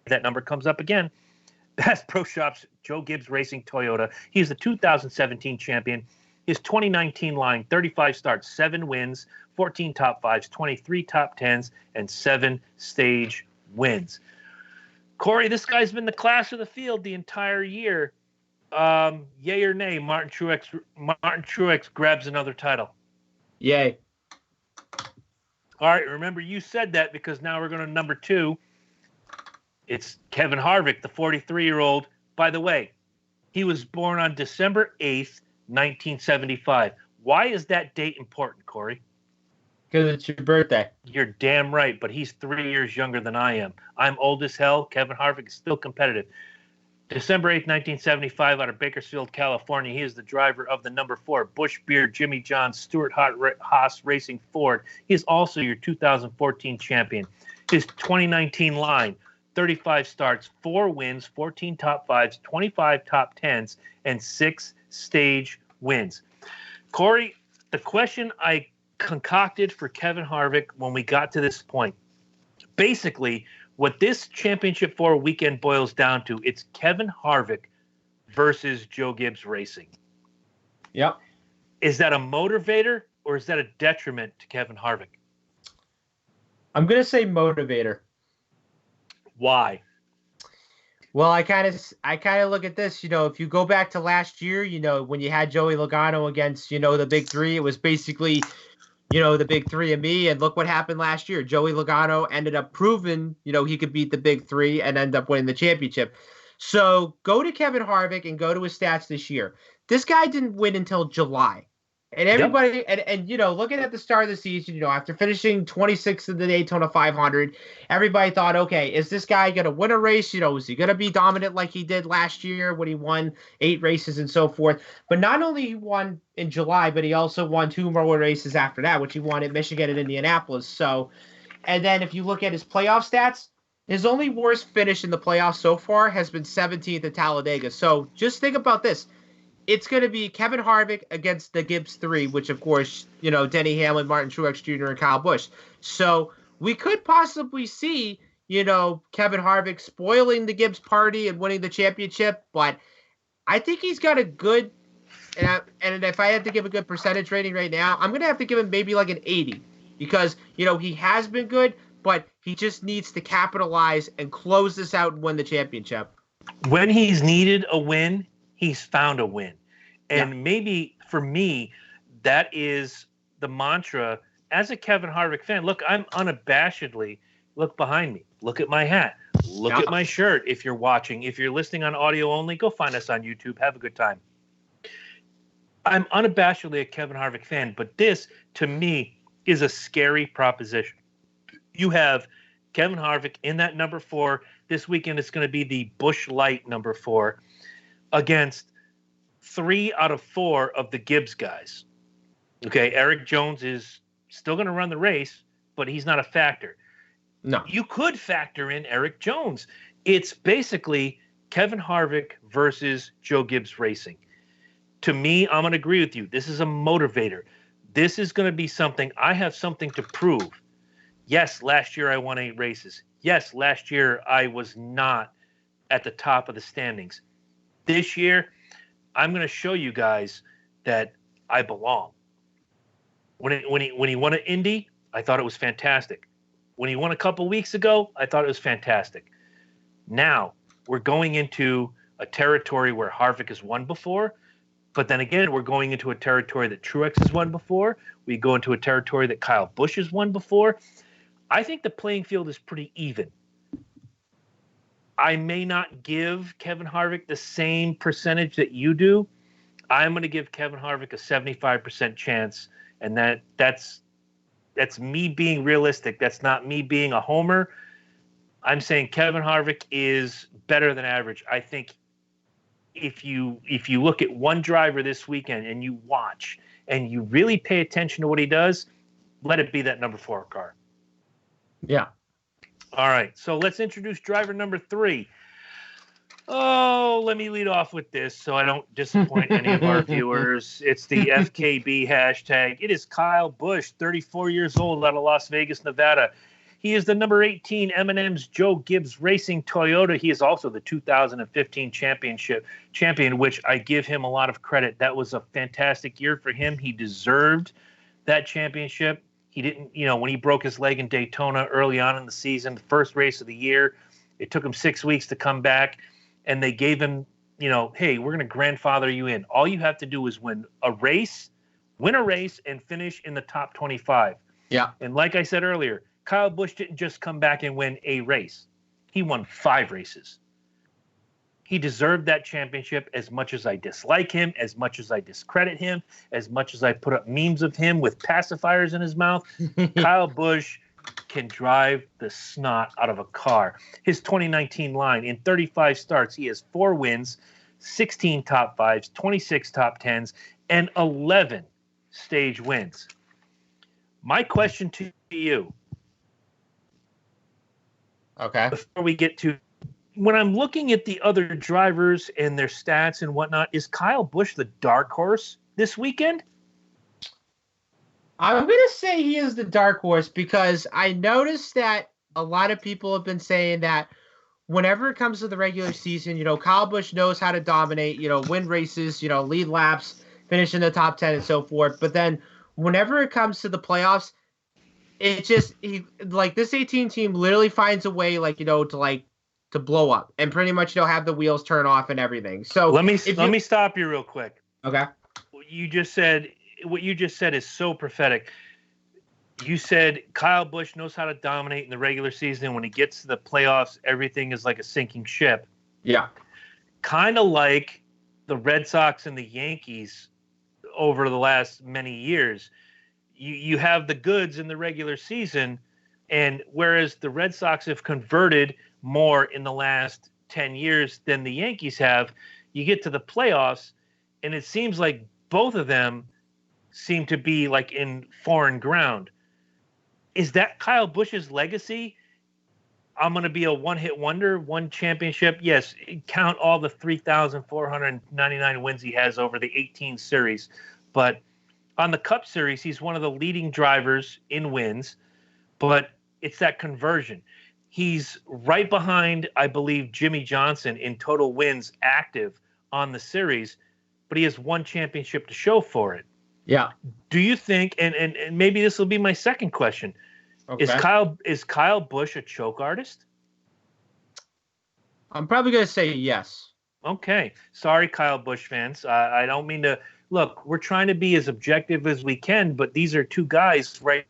that number comes up again. Bass Pro Shops, Joe Gibbs Racing Toyota. He's the 2017 champion. His 2019 line, 35 starts, 7 wins, 14 top 5s, 23 top 10s, and 7 stage wins. Corey, this guy's been the class of the field the entire year. Yay or nay, Martin Truex grabs another title. Yay. All right, remember you said that because now we're going to number 2. It's Kevin Harvick, the 43-year-old. By the way, he was born on December 8th, 1975. Why is that date important, Corey? Because it's your birthday. You're damn right, but he's 3 years younger than I am. I'm old as hell. Kevin Harvick is still competitive. December 8th, 1975, out of Bakersfield, California. He is the driver of the number 4 Busch Beer Jimmy John Stewart Haas Racing Ford. He is also your 2014 champion. His 2019 line, 35 starts, 4 wins, 14 top 5s, 25 top 10s, and 6 stage wins. Corey, the question I concocted for Kevin Harvick when we got to this point, basically, what this Championship 4 weekend boils down to, it's Kevin Harvick versus Joe Gibbs Racing. Yep. Is that a motivator or is that a detriment to Kevin Harvick? I'm going to say motivator. Why? Well, I kind of look at this, if you go back to last year, when you had Joey Logano against, the big three, it was basically, the big three and me. And look what happened last year. Joey Logano ended up proving, he could beat the big three and end up winning the championship. So go to Kevin Harvick and go to his stats this year. This guy didn't win until July. And everybody, and looking at the start of the season, after finishing 26th in the Daytona 500, everybody thought, okay, is this guy going to win a race? Is he going to be dominant like he did last year when he won 8 races and so forth? But not only he won in July, but he also won 2 more races after that, which he won at Michigan and Indianapolis. So, and then if you look at his playoff stats, his only worst finish in the playoffs so far has been 17th at Talladega. So just think about this. It's going to be Kevin Harvick against the Gibbs 3, which, of course, Denny Hamlin, Martin Truex Jr., and Kyle Busch. So we could possibly see, Kevin Harvick spoiling the Gibbs party and winning the championship. But I think he's got a good and if I had to give a good percentage rating right now, I'm going to have to give him maybe like an 80 because, he has been good, but he just needs to capitalize and close this out and win the championship. When he's needed a win, he's found a win. And maybe for me, that is the mantra as a Kevin Harvick fan. Look, I'm unabashedly, look behind me. Look at my hat. Look at my shirt. If you're watching, if you're listening on audio only, go find us on YouTube. Have a good time. I'm unabashedly a Kevin Harvick fan, but this, to me, is a scary proposition. You have Kevin Harvick in that number 4. This weekend, it's going to be the Busch Light number 4 against 3 out of 4 of the Gibbs guys. Okay, Eric Jones is still going to run the race, but he's not a factor. No. You could factor in Eric Jones. It's basically Kevin Harvick versus Joe Gibbs Racing. To me, I'm going to agree with you. This is a motivator. This is going to be something. I have something to prove. Yes, last year I won 8 races. Yes, last year I was not at the top of the standings. This year, I'm going to show you guys that I belong. When he won an Indy, I thought it was fantastic. When he won a couple weeks ago, I thought it was fantastic. Now, we're going into a territory where Harvick has won before, but then again, we're going into a territory that Truex has won before. We go into a territory that Kyle Busch has won before. I think the playing field is pretty even. I may not give Kevin Harvick the same percentage that you do. I'm going to give Kevin Harvick a 75% chance, and that's me being realistic. That's not me being a homer. I'm saying Kevin Harvick is better than average. I think if you look at one driver this weekend and you watch and you really pay attention to what he does, let it be that number 4 car. Yeah. All right, so let's introduce driver number 3. Oh, let me lead off with this so I don't disappoint any of our viewers. It's the FKB hashtag. It is Kyle Busch, 34 years old, out of Las Vegas, Nevada. He is the number 18 M&M's Joe Gibbs Racing Toyota. He is also the 2015 champion, which I give him a lot of credit. That was a fantastic year for him. He deserved that championship. He didn't, when he broke his leg in Daytona early on in the season, the first race of the year, it took him 6 weeks to come back, and they gave him, hey, we're going to grandfather you in. All you have to do is win a race, and finish in the top 25. Yeah. And like I said earlier, Kyle Busch didn't just come back and win a race. He won 5 races. He deserved that championship as much as I dislike him, as much as I discredit him, as much as I put up memes of him with pacifiers in his mouth. Kyle Busch can drive the snot out of a car. His 2019 line, in 35 starts, he has 4 wins, 16 top 5s, 26 top 10s, and 11 stage wins. My question to you, Okay. before we get to, when I'm looking at the other drivers and their stats and whatnot, is Kyle Busch the dark horse this weekend? I'm going to say he is the dark horse because I noticed that a lot of people have been saying that whenever it comes to the regular season, you know, Kyle Busch knows how to dominate, you know, win races, you know, lead laps, finish in the top 10 and so forth. But then whenever it comes to the playoffs, it just, this 18 team literally finds a way, to blow up and pretty much, have the wheels turn off and everything. So let me stop you real quick. Okay. What you just said is so prophetic. You said Kyle Busch knows how to dominate in the regular season. When he gets to the playoffs, everything is like a sinking ship. Yeah. Kind of like the Red Sox and the Yankees over the last many years. You have the goods in the regular season, and whereas the Red Sox have converted more in the last 10 years than the Yankees have, you get to the playoffs, and it seems like both of them seem to be like in foreign ground. Is that Kyle Busch's legacy? I'm going to be a one-hit wonder, one championship. Yes, count all the 3,499 wins he has over the 18 series. But on the Cup Series, he's one of the leading drivers in wins. But it's that conversion. He's right behind, I believe, Jimmy Johnson in total wins active on the series. But he has one championship to show for it. Yeah. Do you think, and maybe this will be my second question, Okay. is Kyle Busch a choke artist? I'm probably going to say yes. Okay. Sorry, Kyle Busch fans. I don't mean to. Look, we're trying to be as objective as we can, but these are two guys right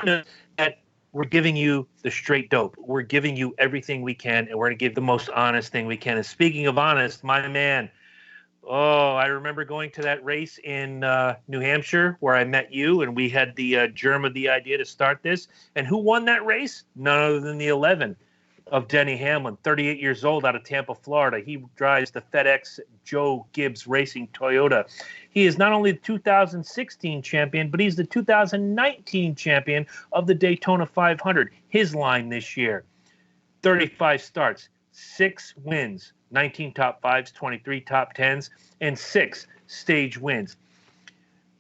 that we're giving you the straight dope. We're giving you everything we can, and we're going to give the most honest thing we can. And speaking of honest, my man, I remember going to that race in New Hampshire where I met you, and we had the germ of the idea to start this. And who won that race? None other than the 11 of Denny Hamlin, 38 years old, out of Tampa, Florida. He drives the FedEx Joe Gibbs Racing Toyota. He is not only the 2016 champion, but he's the 2019 champion of the Daytona 500. His line this year, 35 starts, 6 wins, 19 top 5s, 23 top 10s, and 6 stage wins.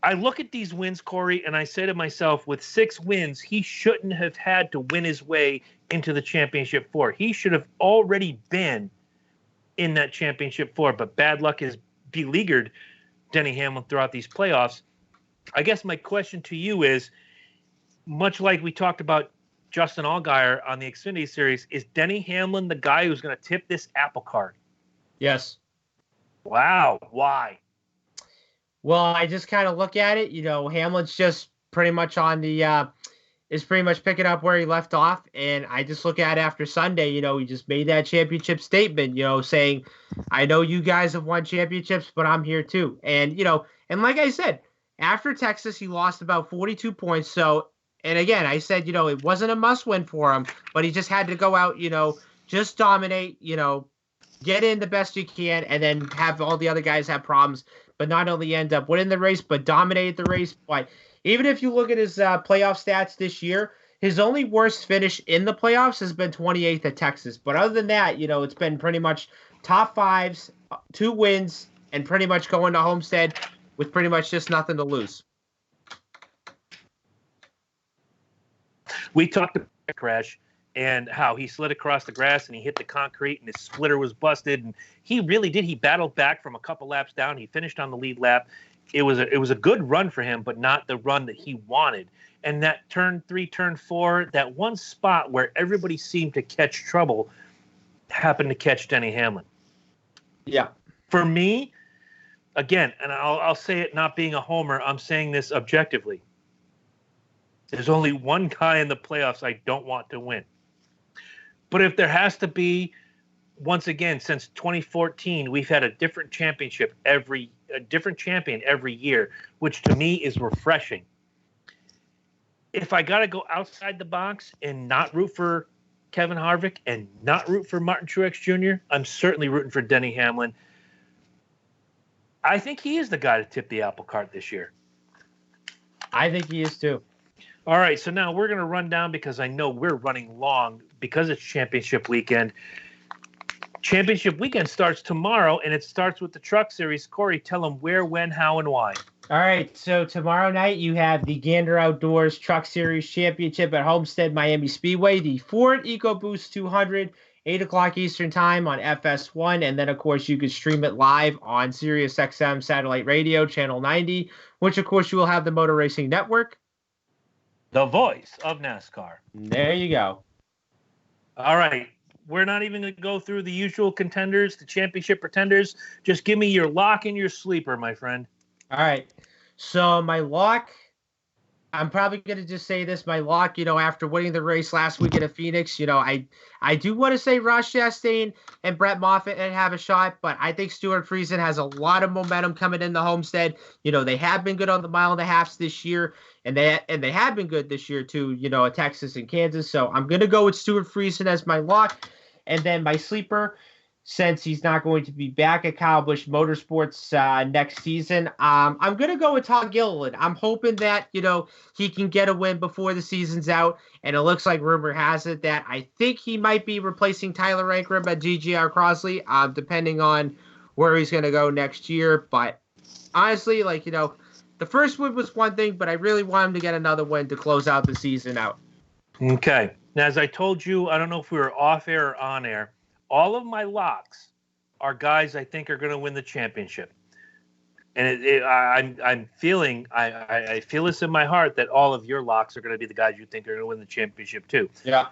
I look at these wins, Corey, and I say to myself, with 6 wins, he shouldn't have had to win his way into the championship 4. He should have already been in that championship 4, but bad luck has beleaguered Denny Hamlin throughout these playoffs. I guess my question to you is, much like we talked about Justin Allgaier on the Xfinity Series, is Denny Hamlin the guy who's going to tip this apple cart? Yes. Wow. Why? Well, I just kind of look at it, Hamlin's just pretty much on the is pretty much picking up where he left off. And I just look at it after Sunday, he just made that championship statement, saying, I know you guys have won championships, but I'm here too. And, and like I said, after Texas, he lost about 42 points. So, and again, I said, it wasn't a must win for him, but he just had to go out, just dominate, get in the best you can, and then have all the other guys have problems, but not only end up winning the race, but dominate the race. But even if you look at his playoff stats this year, his only worst finish in the playoffs has been 28th at Texas. But other than that, it's been pretty much top 5s, 2 wins, and pretty much going to Homestead with pretty much just nothing to lose. We talked about the crash and how he slid across the grass and he hit the concrete and his splitter was busted. And he really did. He battled back from a couple laps down. He finished on the lead lap. It was a good run for him, but not the run that he wanted. And that turn 3, turn 4, that one spot where everybody seemed to catch trouble happened to catch Denny Hamlin. Yeah. For me, again, and I'll say it not being a homer, I'm saying this objectively. There's only one guy in the playoffs I don't want to win. But if there has to be, once again, since 2014, we've had a different champion every year, which to me is refreshing. If I got to go outside the box and not root for Kevin Harvick and not root for Martin Truex Jr., I'm certainly rooting for Denny Hamlin. I think he is the guy to tip the apple cart this year. I think he is too. All right, so now we're going to run down because I know we're running long because it's championship weekend. Championship weekend starts tomorrow, and it starts with the Truck Series. Corey, tell them where, when, how, and why. All right, so tomorrow night you have the Gander Outdoors Truck Series Championship at Homestead Miami Speedway, the Ford EcoBoost 200, 8 o'clock Eastern Time on FS1, and then, of course, you can stream it live on SiriusXM Satellite Radio, Channel 90, which, of course, you will have the Motor Racing Network. The voice of NASCAR. There you go. All right. We're not even going to go through the usual contenders, the championship pretenders. Just give me your lock and your sleeper, my friend. All right. So my lock, I'm probably going to just say this. My lock, after winning the race last weekend at Phoenix, I do want to say Ross Chastain and Brett Moffitt have a shot, but I think Stuart Friesen has a lot of momentum coming in the Homestead. They have been good on the mile and a half this year, and they have been good this year too, at Texas and Kansas. So I'm going to go with Stuart Friesen as my lock. And then my sleeper, since he's not going to be back at Kyle Busch Motorsports next season, I'm going to go with Todd Gilliland. I'm hoping that, he can get a win before the season's out. And it looks like rumor has it that I think he might be replacing Tyler Ankrum at GGR Crossley, depending on where he's going to go next year. But honestly, the first win was one thing, but I really want him to get another win to close out the season out. Okay. Now, as I told you, I don't know if we were off air or on air, all of my locks are guys I think are going to win the championship. And I feel this in my heart that all of your locks are going to be the guys you think are going to win the championship too. Yeah.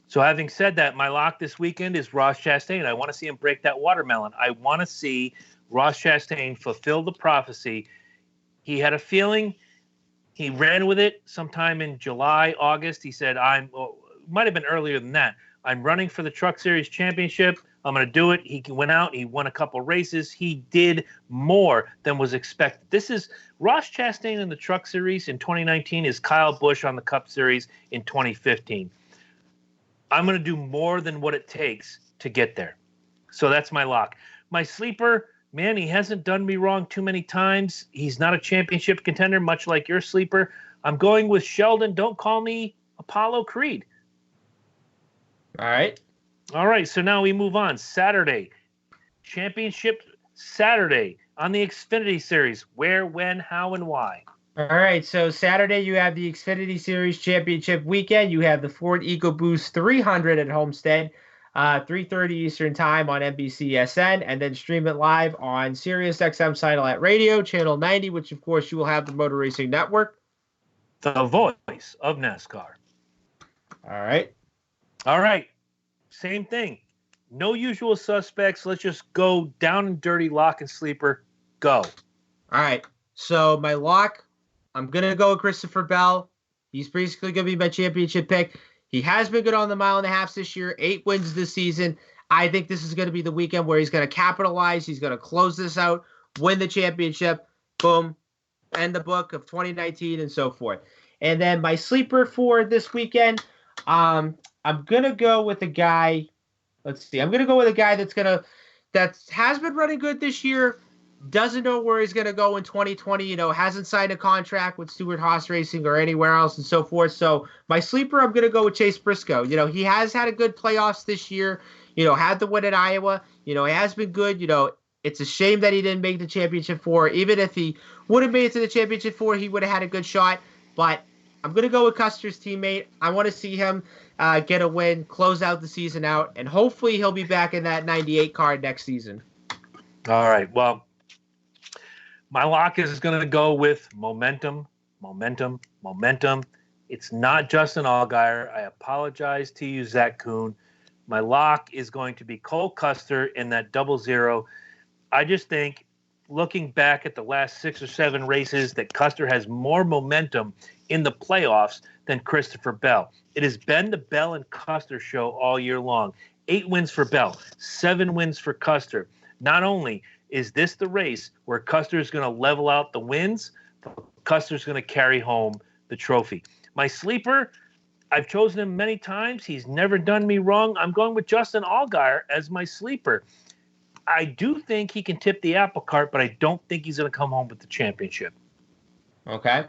So having said that, my lock this weekend is Ross Chastain. I want to see him break that watermelon. I want to see Ross Chastain fulfill the prophecy. He had a feeling. He ran with it sometime in July, August. He said, might have been earlier than that. I'm running for the Truck Series Championship. I'm going to do it. He went out. He won a couple races. He did more than was expected. This is Ross Chastain in the Truck Series in 2019 is Kyle Busch on the Cup Series in 2015. I'm going to do more than what it takes to get there. So that's my lock. My sleeper, man, he hasn't done me wrong too many times. He's not a championship contender, much like your sleeper. I'm going with Sheldon. Don't call me Apollo Creed. All right. All right. So now we move on. Saturday, championship Saturday on the Xfinity Series. Where, when, how, and why? All right. So Saturday, you have the Xfinity Series Championship weekend. You have the Ford EcoBoost 300 at Homestead. 3:30 Eastern Time on NBCSN, and then stream it live on SiriusXM Satellite Radio, Channel 90, which, of course, you will have the Motor Racing Network. The voice of NASCAR. All right. All right. Same thing. No usual suspects. Let's just go down and dirty lock and sleeper. Go. All right. So my lock, I'm going to go with Christopher Bell. He's basically going to be my championship pick. He has been good on the mile and a half this year, 8 wins this season. I think this is going to be the weekend where he's going to capitalize. He's going to close this out, win the championship, boom, end the book of 2019 and so forth. And then my sleeper for this weekend, I'm going to go with a guy. Let's see. I'm going to go with a guy that has been running good this year, doesn't know where he's going to go in 2020, hasn't signed a contract with Stewart-Haas Racing or anywhere else and so forth. So my sleeper, I'm going to go with Chase Briscoe. He has had a good playoffs this year, had the win at Iowa, he has been good. It's a shame that he didn't make the championship four. Even if he would have made it to the championship four, he would have had a good shot. But I'm going to go with Custer's teammate. I want to see him get a win, close out the season out, and hopefully he'll be back in that 98 car next season. All right. Well, my lock is going to go with momentum. It's not Justin Allgaier. I apologize to you, Zach Kuhn. My lock is going to be Cole Custer in that 00. I just think, looking back at the last 6 or 7 races, that Custer has more momentum in the playoffs than Christopher Bell. It has been the Bell and Custer show all year long. 8 wins for Bell, 7 wins for Custer. Not only is this the race where Custer is going to level out the wins, but Custer's going to carry home the trophy. My sleeper, I've chosen him many times. He's never done me wrong. I'm going with Justin Allgaier as my sleeper. I do think he can tip the apple cart, but I don't think he's going to come home with the championship. Okay.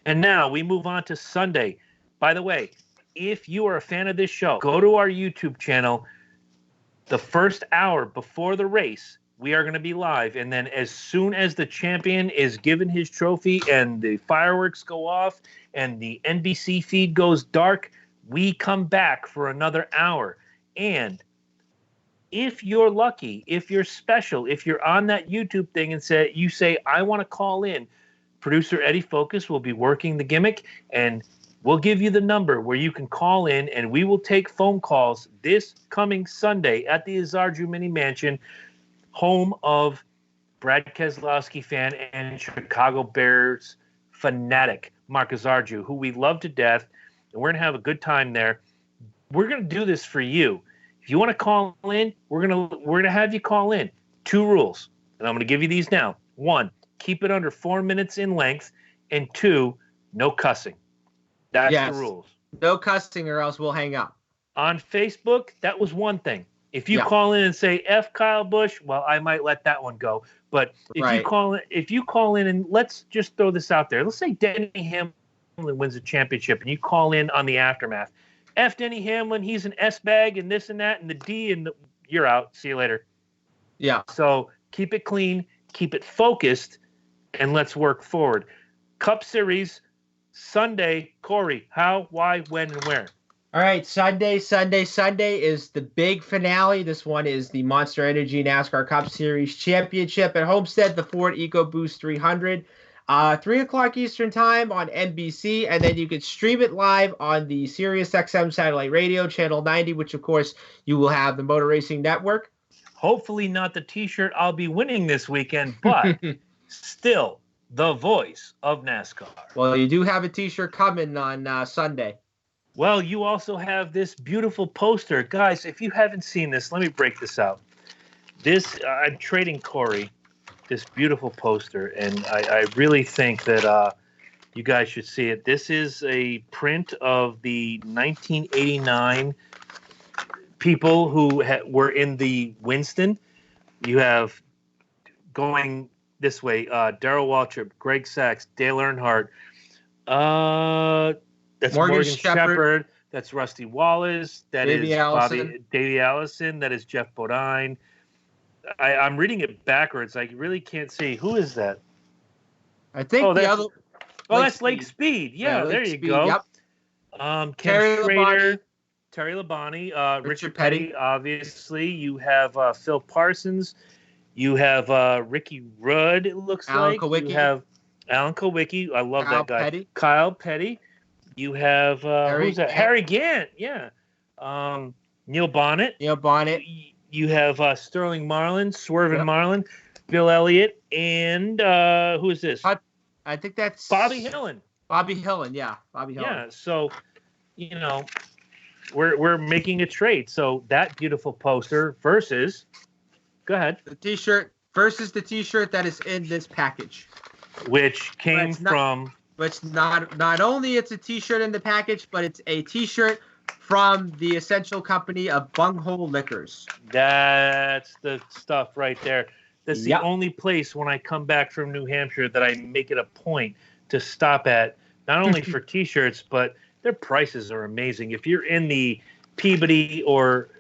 And now we move on to Sunday. By the way, if you are a fan of this show, go to our YouTube channel. The first hour before the race, we are going to be live. And then as soon as the champion is given his trophy and the fireworks go off and the NBC feed goes dark, we come back for another hour. And if you're lucky, if you're special, if you're on that YouTube thing and you say, I want to call in, producer Eddie Focus will be working the gimmick, and we'll give you the number where you can call in, and we will take phone calls this coming Sunday at the Azarju Mini Mansion, home of Brad Keselowski fan and Chicago Bears fanatic Mark Azarju, who we love to death, and we're going to have a good time there. We're going to do this for you. If you want to call in, we're gonna have you call in. 2 rules, and I'm going to give you these now. 1, keep it under 4 minutes in length, and 2, no cussing. That's the rules. No cussing or else we'll hang up. On Facebook, that was one thing. If you call in and say F Kyle Busch, well, I might let that one go. But if you call in and let's just throw this out there. Let's say Denny Hamlin wins a championship and you call in on the aftermath. F Denny Hamlin, he's an S-bag and this and that and the D and you're out. See you later. Yeah. So keep it clean, keep it focused, and let's work forward. Cup Series, Sunday. Corey, how, why, when, and where? All right, Sunday is the big finale. This one is the Monster Energy NASCAR Cup Series Championship at Homestead, the Ford EcoBoost 300. 3 o'clock Eastern Time on NBC, and then you can stream it live on the SiriusXM satellite radio, channel 90, which, of course, you will have the Motor Racing Network. Hopefully not the T-shirt I'll be winning this weekend, but still the voice of NASCAR. Well, you do have a T-shirt coming on Sunday. Well, you also have this beautiful poster. Guys, if you haven't seen this, let me break this out. I'm trading Corey this beautiful poster, and I really think that you guys should see it. This is a print of the 1989 people who were in the Winston. You have going this way, Darrell Waltrip, Greg Sachs, Dale Earnhardt, that's Morgan Shepherd. That's Rusty Wallace. That Davey is Davey Allison. That is Jeff Bodine. I'm reading it backwards. I really can't see. Who is that? I think that's Lake Speed. Yeah, there you go. Yep. Ken Schrader, Terry Labonte, Richard Petty, obviously. You have Phil Parsons. You have Ricky Rudd, it looks like. Kowicki. You have Alan Kowicki. I love that guy. Petty. Kyle Petty. You have who's that? Harry Gant. Yeah. Neil Bonnet. You have Sterling Marlin, Swervin Marlin, Bill Elliott, and who is this? I think that's Bobby Hillin. Bobby Hillin. Yeah. So, we're making a trade. So that beautiful poster versus. Go ahead. The T-shirt versus the T-shirt that is in this package, which came from. But not only it's a T-shirt in the package, but it's a T-shirt from the essential company of Bunghole Liquors. That's the stuff right there. That's the only place when I come back from New Hampshire that I make it a point to stop at, not only for T-shirts, but their prices are amazing. If you're in the Peabody, or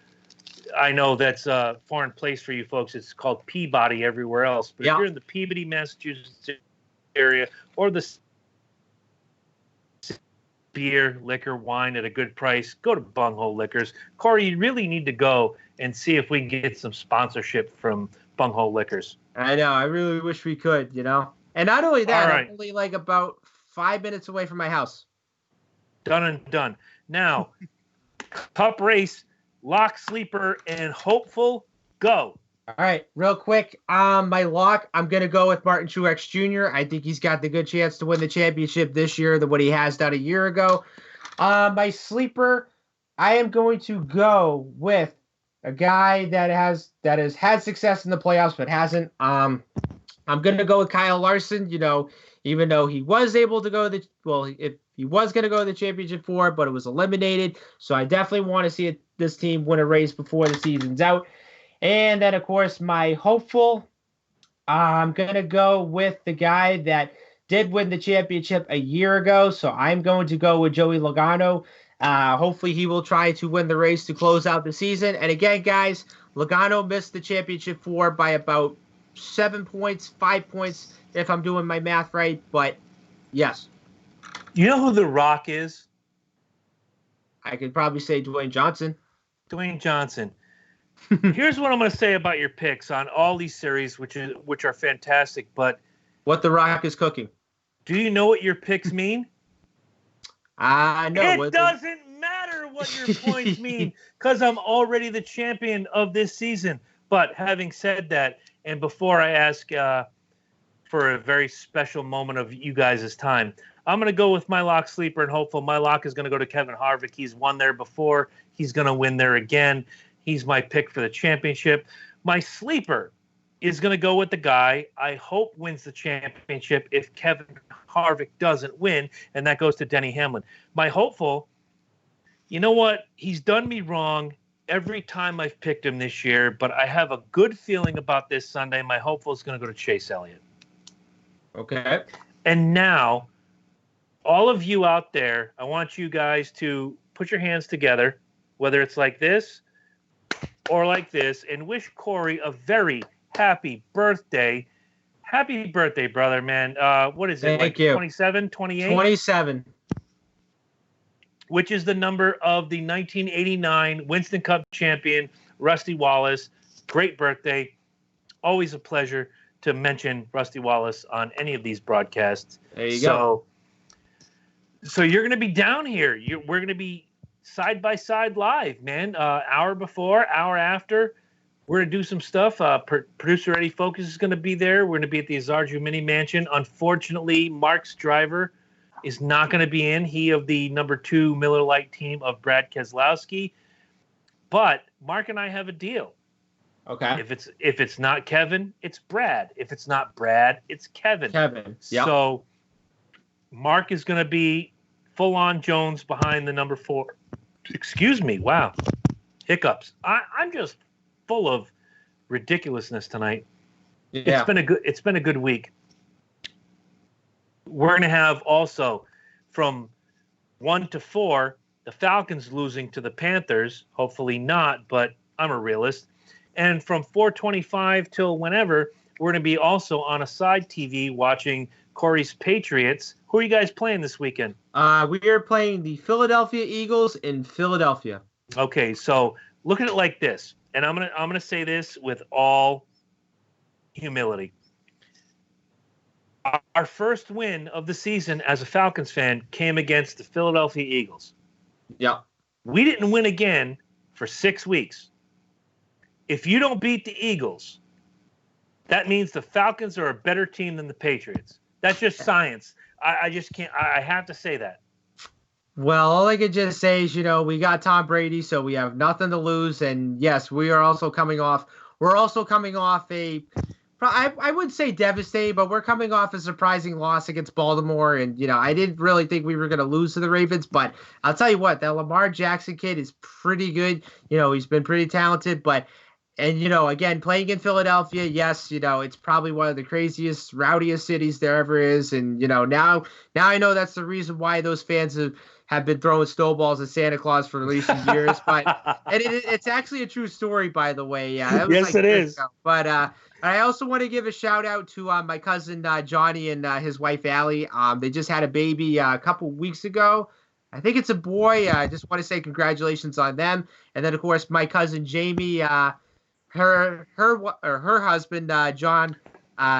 I know that's a foreign place for you folks, it's called Peabody everywhere else. But if you're in the Peabody, Massachusetts area, or the beer, liquor, wine at a good price, go to Bunghole Liquors. Corey, you really need to go and see if we can get some sponsorship from Bunghole Liquors. I know. I really wish we could, And not only that, I'm only like about 5 minutes away from my house. Done and done. Now, Cup race, lock, sleeper, and hopeful, go. All right, real quick. My lock, I'm gonna go with Martin Truex Jr. I think he's got the good chance to win the championship this year than what he has done a year ago. My sleeper, I am going to go with a guy that has had success in the playoffs but hasn't. I'm gonna go with Kyle Larson. Even though he was able to go if he was gonna go to the championship four, but it was eliminated. So I definitely want to see this team win a race before the season's out. And then, of course, my hopeful, I'm going to go with the guy that did win the championship a year ago. So I'm going to go with Joey Logano. Hopefully, he will try to win the race to close out the season. And again, guys, Logano missed the championship four by about 7 points, 5 points, if I'm doing my math right. But yes, You know who The Rock is? I could probably say Dwayne Johnson. Dwayne Johnson. Here's what I'm going to say about your picks on all these series, which are fantastic. But What The Rock is cooking. do you know what your picks mean? I know. It doesn't matter what your points mean because I'm already the champion of this season. But having said that, and before I ask for a very special moment of you guys' time, I'm going to go with my lock, sleeper, and hopeful. My lock is going to go to Kevin Harvick. He's won there before. He's going to win there again. He's my pick for the championship. My sleeper is going to go with the guy I hope wins the championship if Kevin Harvick doesn't win, and that goes to Denny Hamlin. My hopeful, you know what? He's done me wrong every time I've picked him this year, but I have a good feeling about this Sunday. My hopeful is going to go to Chase Elliott. Okay. And now, all of you out there, I want you guys to put your hands together, whether it's like this or like this, and wish Corey a very happy birthday. Happy birthday, brother, man. What is it? Thank you. 27, 28? 27. Which is the number of the 1989 Winston Cup champion, Rusty Wallace. Great birthday. Always a pleasure to mention Rusty Wallace on any of these broadcasts. There you go. So you're going to be down here. We're going to be side by side live, man. Hour before, hour after. We're going to do some stuff. Producer Eddie Focus is going to be there. We're going to be at the Azarju Mini Mansion. Unfortunately, Mark's driver is not going to be in. He of the number 2 Miller Lite team of Brad Keselowski. But Mark and I have a deal. Okay. If it's not Kevin, it's Brad. If it's not Brad, it's Kevin. Kevin. Yep. So Mark is going to be full on Jones behind the number 4. Excuse me. Wow. Hiccups. I'm just full of ridiculousness tonight. Yeah. It's been a good week. We're going to have also from 1 to 4, the Falcons losing to the Panthers. Hopefully not, but I'm a realist. And from 4:25 till whenever, we're going to be also on a side TV watching Corey's Patriots. Who are you guys playing this weekend? We are playing the Philadelphia Eagles in Philadelphia. Okay, so look at it like this, and I'm gonna say this with all humility. Our first win of the season as a Falcons fan came against the Philadelphia Eagles. Yeah. We didn't win again for 6 weeks. If you don't beat the Eagles, that means the Falcons are a better team than the Patriots. That's just science. I just can't. I have to say that. Well, all I could just say is, we got Tom Brady, so we have nothing to lose. And yes, we're also coming off a, I would say devastating, but we're coming off a surprising loss against Baltimore. And, I didn't really think we were going to lose to the Ravens, but I'll tell you what, that Lamar Jackson kid is pretty good. He's been pretty talented, and, again, playing in Philadelphia, yes, it's probably one of the craziest, rowdiest cities there ever is. And, now I know that's the reason why those fans have been throwing snowballs at Santa Claus for at least years. But and it's actually a true story, by the way. Yeah, Yes, it is. But I also want to give a shout out to my cousin Johnny and his wife Allie. They just had a baby a couple weeks ago. I think it's a boy. I just want to say congratulations on them. And then, of course, my cousin Jamie, her husband John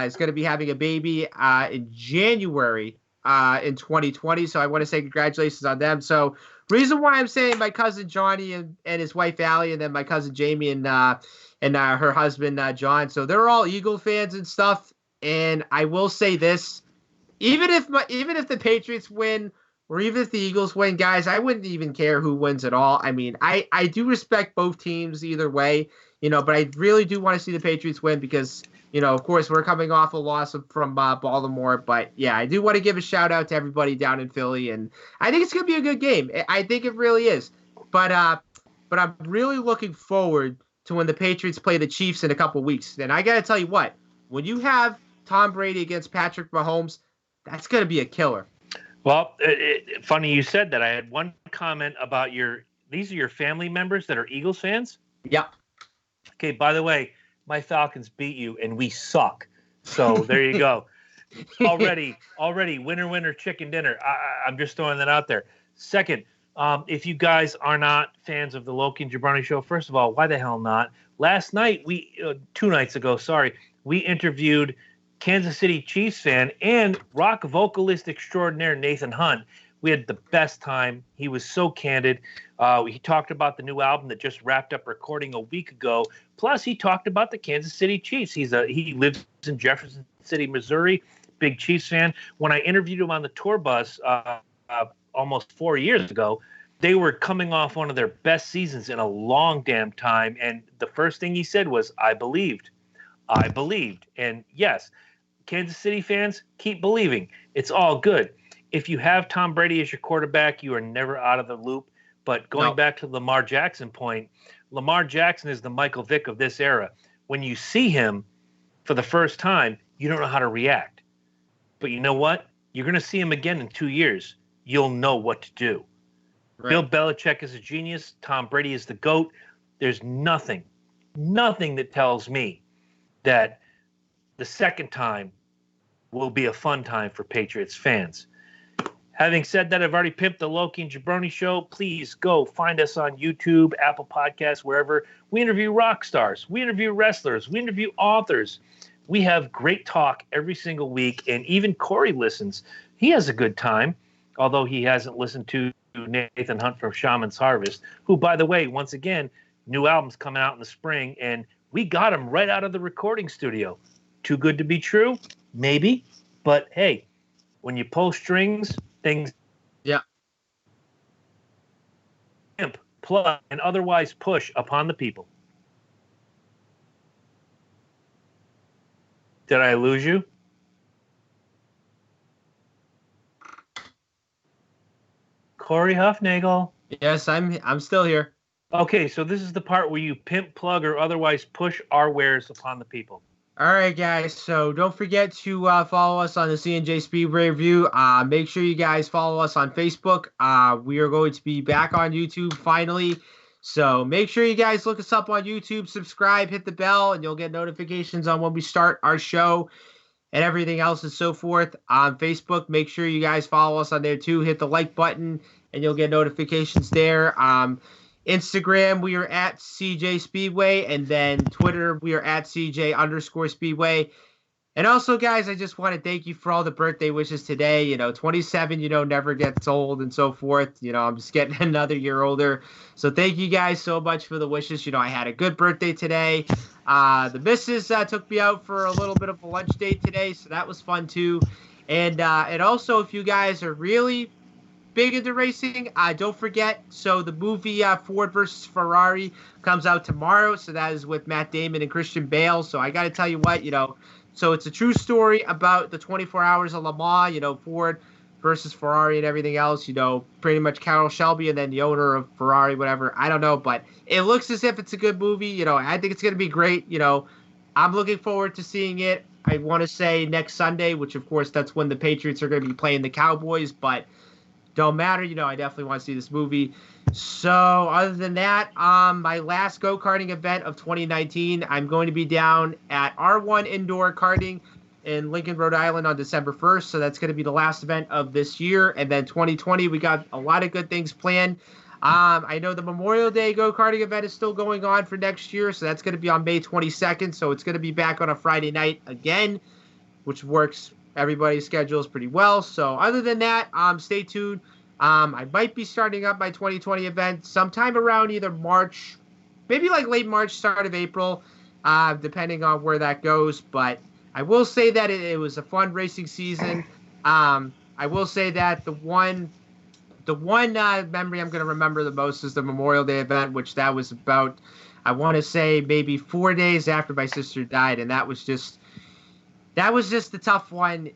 is going to be having a baby in January in 2020. So I want to say congratulations on them. So reason why I'm saying my cousin Johnny and his wife Allie, and then my cousin Jamie and her husband John. So they're all Eagle fans and stuff. And I will say this: even if the Patriots win, or even if the Eagles win, guys, I wouldn't even care who wins at all. I mean, I do respect both teams either way, but I really do want to see the Patriots win because, of course, we're coming off a loss from Baltimore. But, yeah, I do want to give a shout-out to everybody down in Philly, and I think it's going to be a good game. I think it really is. But I'm really looking forward to when the Patriots play the Chiefs in a couple weeks. And I got to tell you what, when you have Tom Brady against Patrick Mahomes, that's going to be a killer. Well, funny you said that. I had one comment about these are your family members that are Eagles fans? Yep. Okay, by the way, my Falcons beat you and we suck. So there you go. Already, winner, chicken dinner. I'm just throwing that out there. Second, if you guys are not fans of the Loki and Jabroni show, first of all, why the hell not? Last night, 2 nights ago, we interviewed Kansas City Chiefs fan and rock vocalist extraordinaire Nathan Hunt. We had the best time. He was so candid. He talked about the new album that just wrapped up recording a week ago. Plus, he talked about the Kansas City Chiefs. He lives in Jefferson City, Missouri. Big Chiefs fan. When I interviewed him on the tour bus almost 4 years ago, they were coming off one of their best seasons in a long damn time. And the first thing he said was, I believed. And yes, Kansas City fans, keep believing. It's all good. If you have Tom Brady as your quarterback, you are never out of the loop. But going back to the Lamar Jackson point, Lamar Jackson is the Michael Vick of this era. When you see him for the first time, you don't know how to react. But you know what? You're going to see him again in 2 years. You'll know what to do. Right. Bill Belichick is a genius. Tom Brady is the GOAT. There's nothing that tells me that the second time will be a fun time for Patriots fans. Having said that, I've already pimped the Loki and Jabroni show. Please go find us on YouTube, Apple Podcasts, wherever. We interview rock stars. We interview wrestlers. We interview authors. We have great talk every single week, and even Corey listens. He has a good time, although he hasn't listened to Nathan Hunt from Shaman's Harvest, who, by the way, once again, new album's coming out in the spring, and we got him right out of the recording studio. Too good to be true? Maybe. But, hey, when you pull strings, things plug and otherwise push upon the people. Did I lose you? Corey Huffnagel. Yes, I'm still here. Okay, so this is the part where you pimp, plug, or otherwise push our wares upon the people. All right, guys. So don't forget to follow us on the C&J Speedway Review. Make sure you guys follow us on Facebook. We are going to be back on YouTube finally. So make sure you guys look us up on YouTube, subscribe, hit the bell, and you'll get notifications on when we start our show and everything else and so forth. On Facebook, make sure you guys follow us on there too. Hit the like button, and you'll get notifications there. Instagram, we are at CJ Speedway, and then Twitter, we are at CJ_Speedway. And also, guys, I just want to thank you for all the birthday wishes today. 27, never gets old and so forth. I'm just getting another year older. So thank you guys so much for the wishes. I had a good birthday today. The missus took me out for a little bit of a lunch date today, so that was fun too. And also, if you guys are really big into racing, don't forget, so the movie Ford versus Ferrari comes out tomorrow, so that is with Matt Damon and Christian Bale. So I got to tell you what, so it's a true story about the 24 hours of Le Mans, Ford versus Ferrari and everything else, pretty much Carroll Shelby and then the owner of Ferrari, whatever, I don't know, but it looks as if it's a good movie. I think it's going to be great. I'm looking forward to seeing it. I want to say next Sunday, which of course that's when the Patriots are going to be playing the Cowboys, but don't matter, I definitely want to see this movie. So other than that, my last go-karting event of 2019, I'm going to be down at R1 Indoor Karting in Lincoln, Rhode Island on December 1st. So that's going to be the last event of this year. And then 2020, we got a lot of good things planned. I know the Memorial Day go-karting event is still going on for next year. So that's going to be on May 22nd. So it's going to be back on a Friday night again, which works everybody's schedules pretty well. So other than that, stay tuned. I might be starting up my 2020 event sometime around either March, maybe like late March, start of April, depending on where that goes. But I will say that it was a fun racing season. I will say that the one memory I'm going to remember the most is the Memorial Day event, which that was about, I want to say maybe 4 days after my sister died, and that was just the tough one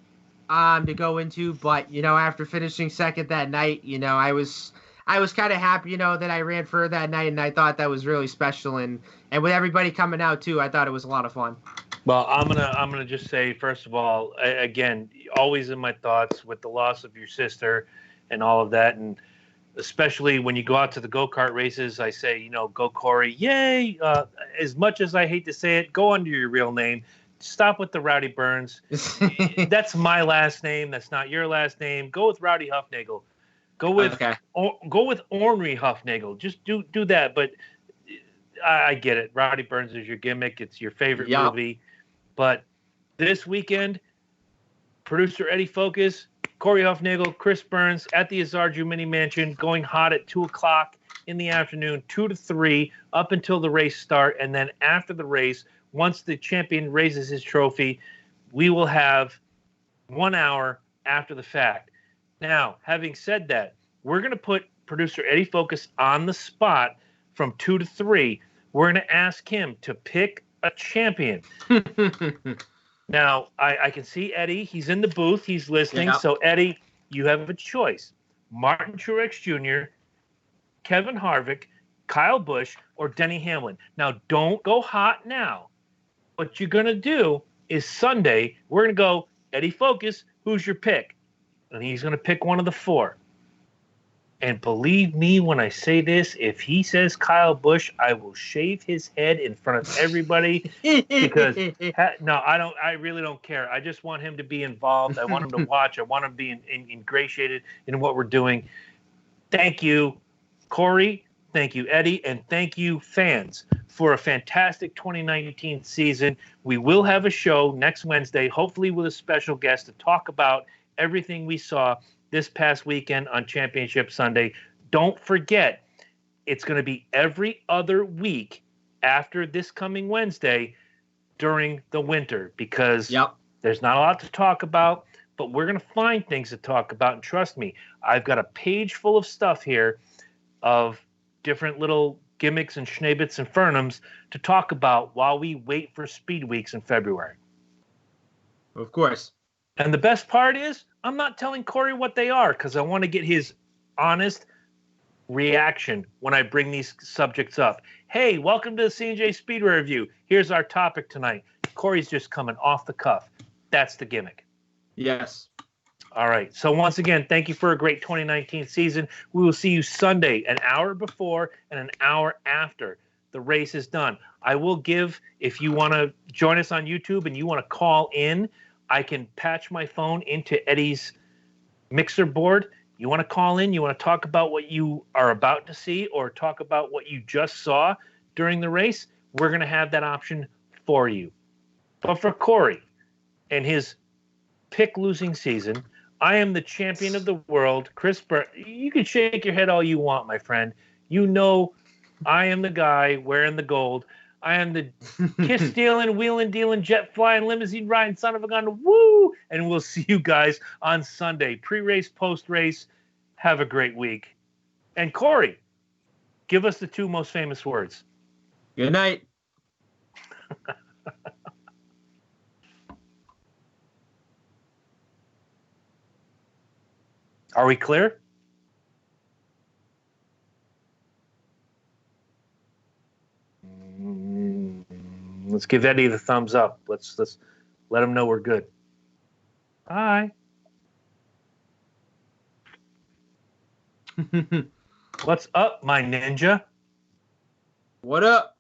to go into. But after finishing second that night, I was kind of happy, that I ran for that night, and I thought that was really special, and with everybody coming out too, I thought it was a lot of fun. Well, I'm gonna just say, first of all, again, always in my thoughts with the loss of your sister and all of that, and especially when you go out to the go-kart races, I say, go Corey, yay! As much as I hate to say it, go under your real name. Stop with the Rowdy Burns. That's my last name. That's not your last name. Go with Rowdy Huffnagel. Go with Ornery Huffnagel. Just do that. But I get it. Rowdy Burns is your gimmick. It's your favorite movie. But this weekend, producer Eddie Focus, Corey Huffnagel, Chris Burns at the Azarju Mini Mansion, going hot at 2 o'clock in the afternoon, 2 to 3, up until the race start. And then after the race, once the champion raises his trophy, we will have 1 hour after the fact. Now, having said that, we're going to put producer Eddie Focus on the spot from 2 to 3. We're going to ask him to pick a champion. Now, I can see Eddie. He's in the booth. He's listening. Yeah. So, Eddie, you have a choice. Martin Truex Jr., Kevin Harvick, Kyle Busch, or Denny Hamlin. Now, don't go hot now. What you're going to do is Sunday, we're going to go, Eddie Focus, who's your pick? And he's going to pick one of the 4. And believe me when I say this, if he says Kyle Busch, I will shave his head in front of everybody because no, I don't. I really don't care. I just want him to be involved. I want him to watch. I want him to be ingratiated in what we're doing. Thank you, Corey. Thank you, Eddie. And thank you, fans, for a fantastic 2019 season. We will have a show next Wednesday, hopefully with a special guest to talk about everything we saw this past weekend on Championship Sunday. Don't forget, it's going to be every other week after this coming Wednesday during the winter because there's not a lot to talk about, but we're going to find things to talk about. And trust me, I've got a page full of stuff here of different little gimmicks and schnabbits and fernums to talk about while we wait for Speed Weeks in February. Of course. And the best part is, I'm not telling Corey what they are because I want to get his honest reaction when I bring these subjects up. Hey, welcome to the C&J Speedway Review. Here's our topic tonight. Corey's just coming off the cuff. That's the gimmick. Yes. All right. So once again, thank you for a great 2019 season. We will see you Sunday, an hour before and an hour after the race is done. I will give, if you want to join us on YouTube and you want to call in, I can patch my phone into Eddie's mixer board. You want to call in, you want to talk about what you are about to see or talk about what you just saw during the race, we're going to have that option for you. But for Corey and his pick losing season, I am the champion of the world, Chris Burns. You can shake your head all you want, my friend. You know I am the guy wearing the gold. I am the kiss-stealing, wheeling-dealing, jet-flying, limousine-riding son of a gun. Woo! And we'll see you guys on Sunday. Pre-race, post-race. Have a great week. And Corey, give us the 2 most famous words. Good night. Are we clear? Let's give Eddie the thumbs up. Let's let him know we're good. Bye. What's up, my ninja? What up?